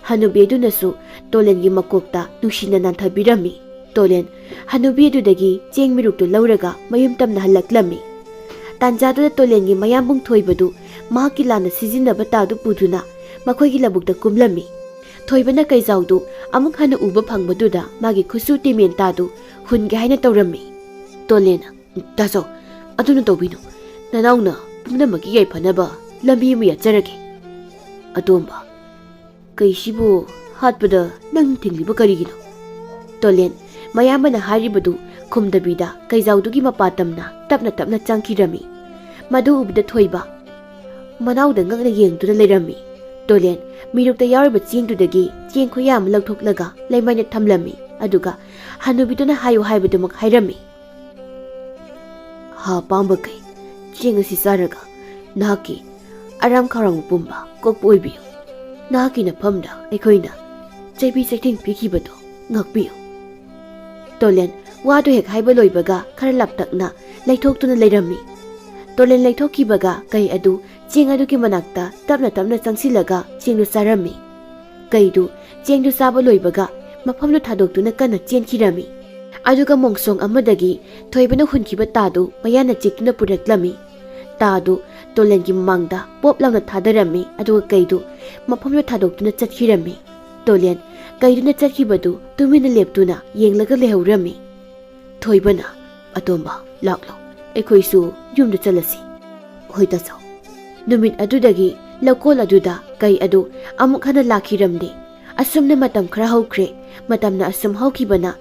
ꯍꯅꯨꯕꯤ ꯑꯗꯨꯅꯁꯨ ꯇꯣꯂꯦꯟꯒꯤ ꯃꯀꯣꯛꯇ ꯅꯨꯡꯁꯤꯅ ꯅꯥꯟꯊꯕꯤꯔꯝꯃꯤ꯫ ꯇꯣꯂꯦꯟ ꯍꯅꯨꯕꯤ ꯑꯗꯨꯗꯒꯤ ꯆꯦꯡ ꯃꯤꯔꯨꯛꯇꯨ ꯂꯧꯔꯒ ꯃꯌꯨꯝ ꯇꯝꯅ ꯍꯜꯂꯛꯂꯝꯃꯤ꯫ ꯇꯥꯟꯖꯥꯗꯨꯗ ꯇꯣꯂꯦꯟꯒꯤ ꯃꯌꯥꯝꯕꯨꯡ ꯊꯣꯏꯕꯗꯨ ꯃꯍꯥꯛꯀꯤ ꯂꯥꯟꯅ ꯁꯤꯖꯤꯟꯅꯕ ꯇꯥꯗꯨ ꯄꯨꯗꯨꯅ ꯃꯈꯣꯏꯒꯤ ꯂꯧꯕꯨꯛꯇ ꯀꯨꯝꯂꯝꯃꯤ꯫ ꯊꯣꯏꯕꯅ ꯀꯩꯖꯥꯎꯗꯨ ꯑꯃꯨꯛ ꯍꯟꯅ ꯎꯕ ꯐꯪꯕꯗꯨꯗ ꯃꯥꯒꯤ ꯈꯨꯠꯁꯨ ꯇꯤꯃꯦꯟ ꯇꯥꯗꯨ ꯍꯨꯟꯒꯦ ꯍꯥꯏꯅ ꯇꯧꯔꯝꯃꯤ꯫ ꯇꯣꯂꯦꯟꯅ "ꯇꯥꯆꯧ, ꯑꯗꯨꯅ ꯇꯧꯕꯤꯅꯨ. ꯅꯅꯥꯎꯅ ꯄꯨꯝꯅꯃꯛꯀꯤ ꯌꯥꯏꯐꯅꯕ ꯂꯝꯕꯤ ꯑꯃ ꯌꯥꯠꯆꯔꯒꯦ." "ꯑꯇꯣꯝꯕ, ꯀꯩꯁꯤꯕꯨ ꯍꯥꯠꯄꯗ ꯅꯪ ꯊꯤꯡꯂꯤꯕ ꯀꯔꯤꯒꯤꯅꯣ?" ꯇꯣꯂꯦꯟ ꯃꯌꯥꯝꯕꯅ ꯍꯥꯏꯔꯤꯕꯗꯨ ꯈꯨꯝꯗꯕꯤꯗ ꯀꯩꯖꯥꯎꯗꯨꯒꯤ ꯃꯄꯥꯇꯝꯅ ꯇꯞꯅ ꯇꯞꯅ ꯆꯪꯈꯤꯔꯝꯃꯤ꯫ ꯃꯗꯨ ꯎꯕꯗ ꯊꯣꯏꯕ ꯃꯅꯥꯎꯗ ꯉꯛꯅ ꯌꯦꯡꯗꯨꯅ ꯂꯩꯔꯝꯃꯤ꯫ ꯇꯣꯂꯦꯟ ꯃꯤꯔꯨꯛꯇ ꯌꯥꯎꯔꯤꯕ ꯆꯦꯡꯗꯨꯗꯒꯤ ꯆꯦꯡ ꯈꯨꯌꯥ ꯑꯃ ꯂꯧꯊꯣꯛꯂꯒ ꯂꯩꯃꯥꯏꯅ ꯊꯝꯂꯝꯃꯤ꯫ ꯑꯗꯨꯒ ꯍꯅꯨꯕꯤꯗꯨꯅ ꯍꯥꯏꯌꯨ ꯍꯥꯏꯕꯗꯨꯃꯛ ꯍꯥꯏꯔꯝꯃꯤ꯫ "ꯍꯥ ꯄꯥꯝꯕ ꯀꯩ, ꯆꯦꯡ ꯑꯁꯤ ꯆꯥꯔꯒ ꯅꯍꯥꯛꯀꯤ ꯑꯔꯥꯝ ꯈꯧꯔꯥꯡꯕ ꯄꯨꯝꯕ ꯀꯣꯛꯄ ꯑꯣꯏꯕꯤꯌꯨ꯫ ꯅꯍꯥꯛꯀꯤ ꯅꯐꯝꯗ ꯑꯩꯈꯣꯏꯅ ꯆꯩꯕꯤ ꯆꯩꯊꯦꯡ ꯄꯤꯈꯤꯕꯗꯣ ꯉꯛꯄꯤꯌꯨ." ꯇꯣꯂꯦꯟ ꯋꯥꯗꯨ ꯍꯦꯛ ꯍꯥꯏꯕ ꯂꯣꯏꯕꯒ ꯈꯔ ꯂꯥꯞꯇꯛꯅ ꯂꯩꯊꯣꯛꯇꯨꯅ ꯂꯩꯔꯝꯃꯤ꯫ ꯇꯣꯂꯦꯟ ꯂꯩꯊꯣꯛꯈꯤꯕꯒ ꯀꯩ ꯑꯗꯨ ꯆꯦꯡ ꯑꯗꯨꯒꯤ ꯃꯅꯥꯛꯇ ꯇꯞꯅ ꯇꯞꯅ ꯆꯪꯁꯤꯜꯂꯒ ꯆꯦꯡꯗꯨ ꯆꯥꯔꯝꯃꯤ꯫ ꯀꯩꯗꯨ ꯆꯦꯡꯗꯨ ꯆꯥꯕ ꯂꯣꯏꯕꯒ ꯃꯐꯝꯗꯨ ꯊꯥꯗꯣꯛꯇꯨꯅ ꯀꯟꯅ ꯆꯦꯟꯈꯤꯔꯝꯃꯤ꯫ ꯑꯗꯨꯒ ꯃꯣꯡꯁꯣꯡ ꯑꯃꯗꯒꯤ ꯊꯣꯏꯕꯅ ꯍꯨꯟꯈꯤꯕ ꯇꯥꯗꯨ ꯃꯌꯥꯅ ꯆꯤꯛꯇꯨꯅ ꯄꯨꯔꯛꯂꯝꯃꯤ꯫ ꯇꯥꯗꯨ ꯇꯣꯂꯦꯟꯒꯤ ꯃꯃꯥꯡꯗ ꯄꯣꯞ ꯂꯥꯎꯅ ꯊꯥꯗꯔꯝꯃꯤ꯫ ꯑꯗꯨꯒ ꯀꯩꯗꯨ ꯃꯐꯝꯗꯨ ꯊꯥꯗꯣꯛꯇꯨꯅ ꯆꯠꯈꯤꯔꯝꯃꯤ꯫ ꯇꯣꯂꯦꯟ ꯀꯩꯗꯨꯅ ꯆꯠꯈꯤꯕꯗꯨ ꯇꯨꯃꯤꯟꯅ ꯂꯦꯞꯇꯨꯅ ꯌꯦꯡꯂꯒ ꯂꯩꯍꯧꯔꯝꯃꯤ꯫ ꯊꯣꯏꯕꯅ "ꯑꯇꯣꯝꯕ, ꯂꯥꯛꯂꯣ, ꯑꯩꯈꯣꯏꯁꯨ ꯌꯨꯝꯗ ꯆꯠꯂꯁꯤ." "ꯍꯣꯏ ꯇꯥꯆꯧ." ꯅꯨꯃꯤꯠ ꯑꯗꯨꯗꯒꯤ ꯂꯧꯀꯣꯜ ꯑꯗꯨꯗ ꯀꯩ ꯑꯗꯨ ꯑꯃꯨꯛ ꯍꯟꯅ ꯂꯥꯛꯈꯤꯔꯝꯗꯦ꯫ ꯑꯁꯨꯝꯅ ꯃꯇꯝ ꯈꯔ ꯍꯧꯈ꯭ꯔꯦ꯫ ꯃꯇꯝꯅ ꯑꯁꯨꯝ ꯍꯧꯈꯤꯕꯅ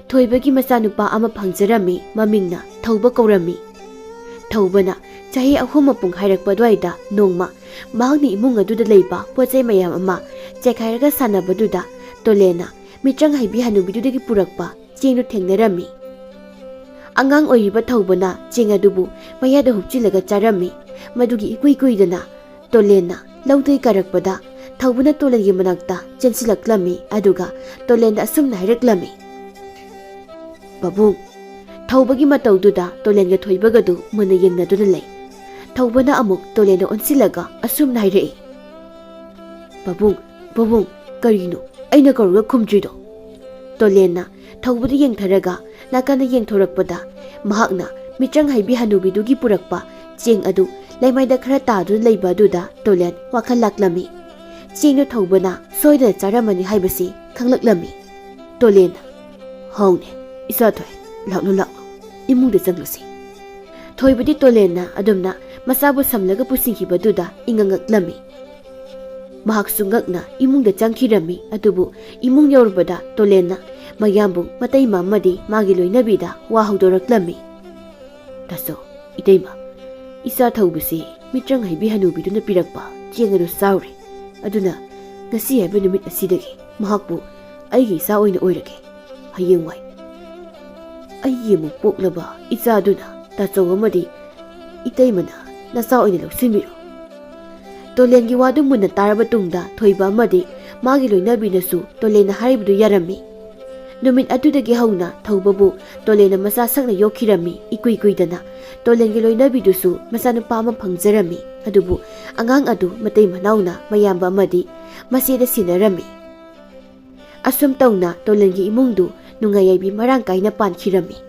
ꯊꯣꯏꯕꯒꯤ ꯃꯆꯥꯅꯨꯄꯥ ꯑꯃ ꯐꯪꯖꯔꯝꯃꯤ꯫ ꯃꯃꯤꯡꯅ ꯊꯧꯕ ꯀꯧꯔꯝꯃꯤ꯫ ꯊꯧꯕꯅ ꯆꯍꯤ 3 ꯃꯄꯨꯡ ꯍꯥꯏꯔꯛꯄ ꯑꯗꯨꯋꯥꯏꯗ ꯅꯣꯡꯃ ꯃꯍꯥꯛꯅ ꯏꯃꯨꯡ ꯑꯗꯨꯗ ꯂꯩꯕ ꯄꯣꯠꯆꯩ ꯃꯌꯥꯝ ꯑꯃ ꯆꯦꯈꯥꯏꯔꯒ ꯁꯥꯟꯅꯕꯗꯨꯗ ꯇꯣꯂꯦꯟꯅ ꯃꯤꯇ꯭ꯔꯪ ꯍꯩꯕꯤ ꯍꯅꯨꯕꯤꯗꯨꯗꯒꯤ ꯄꯨꯔꯛꯄ ꯆꯦꯡꯗꯨ ꯊꯦꯡꯅꯔꯝꯃꯤ꯫ ꯑꯉꯥꯡ ꯑꯣꯏꯔꯤꯕ ꯊꯧꯕꯅ ꯆꯦꯡ ꯑꯗꯨꯕꯨ ꯃꯌꯥꯗ ꯍꯨꯞꯆꯤꯜꯂꯒ ꯆꯥꯔꯝꯃꯤ꯫ ꯃꯗꯨꯒꯤ ꯏꯀꯨꯏ ꯀꯨꯏꯗꯅ ꯇꯣꯂꯦꯟꯅ ꯂꯧꯗꯩ ꯀꯥꯔꯛꯄꯗ ꯊꯧꯕꯅ ꯇꯣꯂꯦꯟꯒꯤ ꯃꯅꯥꯛꯇ ꯆꯦꯟꯁꯤꯜꯂꯛꯂꯝꯃꯤ꯫ ꯑꯗꯨꯒ ꯇꯣꯂꯦꯟꯗ ꯑꯁꯨꯝꯅ ꯍꯥꯏꯔꯛꯂꯝꯃꯤ: "ꯄꯥꯕꯨꯡ." ꯊꯧꯕꯒꯤ ꯃꯇꯧꯗꯨꯗ ꯇꯣꯂꯦꯟꯒ ꯊꯣꯏꯕꯒꯗꯨ ꯃꯨꯟꯅ ꯌꯦꯡꯅꯗꯨꯅ ꯂꯩ꯫ ꯊꯧꯕꯅ ꯑꯃꯨꯛ ꯇꯣꯂꯦꯟꯗ ꯑꯣꯟꯁꯤꯜꯂꯒ ꯑꯁꯨꯝꯅ ꯍꯥꯏꯔꯛꯏ: "ꯄꯥꯕꯨꯡ, ꯄꯥꯕꯨꯡ ꯀꯔꯤꯅꯣ ꯑꯩꯅ ꯀꯧꯔꯒ ꯈꯨꯝꯗ꯭ꯔꯤꯗꯣ? ꯇꯣꯂꯦꯟꯅ ꯊꯧꯕꯗ ꯌꯦꯡꯊꯔꯒ ꯅꯥꯀꯟꯗ ꯌꯦꯡꯊꯣꯔꯛꯄꯗ ꯃꯍꯥꯛꯅ ꯃꯤꯇ꯭ꯔꯪ ꯍꯩꯕꯤ ꯍꯅꯨꯕꯤꯗꯨꯒꯤ ꯄꯨꯔꯛꯄ ꯆꯦꯡ ꯑꯗꯨ ꯂꯩꯃꯥꯏꯗ ꯈꯔ ꯇꯥꯗꯨꯅ ꯂꯩꯕ ꯑꯗꯨꯗ ꯇꯣꯂꯦꯟ ꯋꯥꯈꯜ ꯂꯥꯛꯂꯝꯃꯤ꯫ ꯆꯦꯡꯗꯨ ꯊꯧꯕꯅ ꯁꯣꯏꯗꯅ ꯆꯥꯔꯝꯃꯅꯤ ꯍꯥꯏꯕꯁꯤ ꯈꯪꯂꯛꯂꯝꯃꯤ꯫ ꯇꯣꯂꯦꯟꯅ ꯍꯥꯎꯅꯦ ꯏꯆꯥꯊꯣꯏ, ꯂꯥꯛꯂꯣ ꯂꯥꯛꯂꯣ ꯏꯃꯨꯡꯗ ꯆꯪꯂꯨꯁꯤ꯫ ꯊꯣꯏꯕꯗꯤ ꯇꯣꯂꯦꯟꯅ ꯑꯗꯨꯝꯅ ꯃꯆꯥꯕꯨ ꯁꯝꯂꯒ ꯄꯨꯁꯤꯟꯈꯤꯕꯗꯨꯗ ꯏꯉꯛꯉꯛꯂꯝꯃꯤ꯫ ꯃꯍꯥꯛꯁꯨ ꯉꯛꯅ ꯏꯃꯨꯡꯗ ꯆꯪꯈꯤꯔꯝꯃꯤ꯫ ꯑꯗꯨꯕꯨ ꯏꯃꯨꯡ ꯌꯧꯔꯨꯕꯗ ꯇꯣꯂꯦꯟꯅ ꯃꯌꯥꯝꯕꯨꯡ ꯃꯇꯩꯃ ꯑꯃꯗꯤ ꯃꯥꯒꯤ ꯂꯣꯏꯅꯕꯤꯗ ꯋꯥ ꯍꯧꯗꯣꯔꯛꯂꯝꯃꯤ꯫ ꯇꯥꯆꯧ, ꯏꯇꯩꯃ, ꯏꯆꯥ ꯊꯧꯕꯁꯤ ꯃꯤꯇ꯭ꯔꯪ ꯍꯩꯕꯤ ꯍꯅꯨꯕꯤꯗꯨꯅ ꯄꯤꯔꯛꯄ ꯆꯦꯡ ꯑꯗꯨ ꯆꯥꯎꯔꯦ꯫ ꯑꯗꯨꯅ ꯉꯁꯤ ꯍꯥꯏꯕ ꯅꯨꯃꯤꯠ ꯑꯁꯤꯗꯒꯤ ꯃꯍꯥꯛꯄꯨ ꯑꯩꯒꯤ ꯏꯆꯥ ꯑꯣꯏꯅ ꯑꯣꯏꯔꯒꯦ꯫ ꯍꯌꯦꯡꯋꯥꯏ ꯑꯩꯒꯤ ꯑꯃꯨꯛ ꯄꯣꯛꯂꯕ ꯏꯆꯥꯗꯨꯅ ꯇꯥꯆꯧ ꯑꯃꯗꯤ ꯏꯇꯩꯃꯅ ꯅꯆꯥ ꯑꯣꯏꯅ ꯂꯧꯁꯤꯟꯕꯤꯔꯣ꯫ ꯇꯣꯂꯦꯟꯒꯤ ꯋꯥꯗꯨ ꯃꯨꯟꯅ ꯇꯥꯔꯕ ꯇꯨꯡꯗ ꯊꯣꯏꯕ ꯑꯃꯗꯤ ꯃꯥꯒꯤ ꯂꯣꯏꯅꯕꯤꯅꯁꯨ ꯇꯣꯂꯦꯟꯅ ꯍꯥꯏꯔꯤꯕꯗꯨ ꯌꯥꯔꯝꯃꯤ꯫ ꯅꯨꯃꯤꯠ ꯑꯗꯨꯗꯒꯤ ꯍꯧꯅ ꯊꯧꯕꯕꯨ ꯇꯣꯂꯦꯟꯅ ꯃꯆꯥ ꯁꯛꯅ ꯌꯣꯛꯈꯤꯔꯝꯃꯤ꯫ ꯏꯀꯨꯏ ꯀꯨꯏꯗꯅ ꯇꯣꯂꯦꯟꯒꯤ ꯂꯣꯏꯅꯕꯤꯗꯨꯁꯨ ꯃꯆꯥꯅꯨꯄꯥ ꯑꯃ ꯐꯪꯖꯔꯝꯃꯤ꯫ ꯑꯗꯨꯕꯨ ꯑꯉꯥꯡ ꯑꯗꯨ ꯃꯇꯩ ꯃꯅꯥꯎꯅ ꯃꯌꯥꯝꯕ ꯑꯃꯗꯤ ꯃꯆꯦꯗ ꯁꯤꯟꯅꯔꯝꯃꯤ꯫ ꯑꯁꯨꯝ ꯇꯧꯅ ꯇꯣꯂꯦꯟꯒꯤ ꯏꯃꯨꯡꯗꯨ ꯅꯨꯡꯉꯥꯏ ꯌꯥꯏꯕꯤ ꯃꯔꯥꯡ ꯀꯥꯏꯅ ꯄꯥꯟꯈꯤꯔꯝꯃꯤ꯫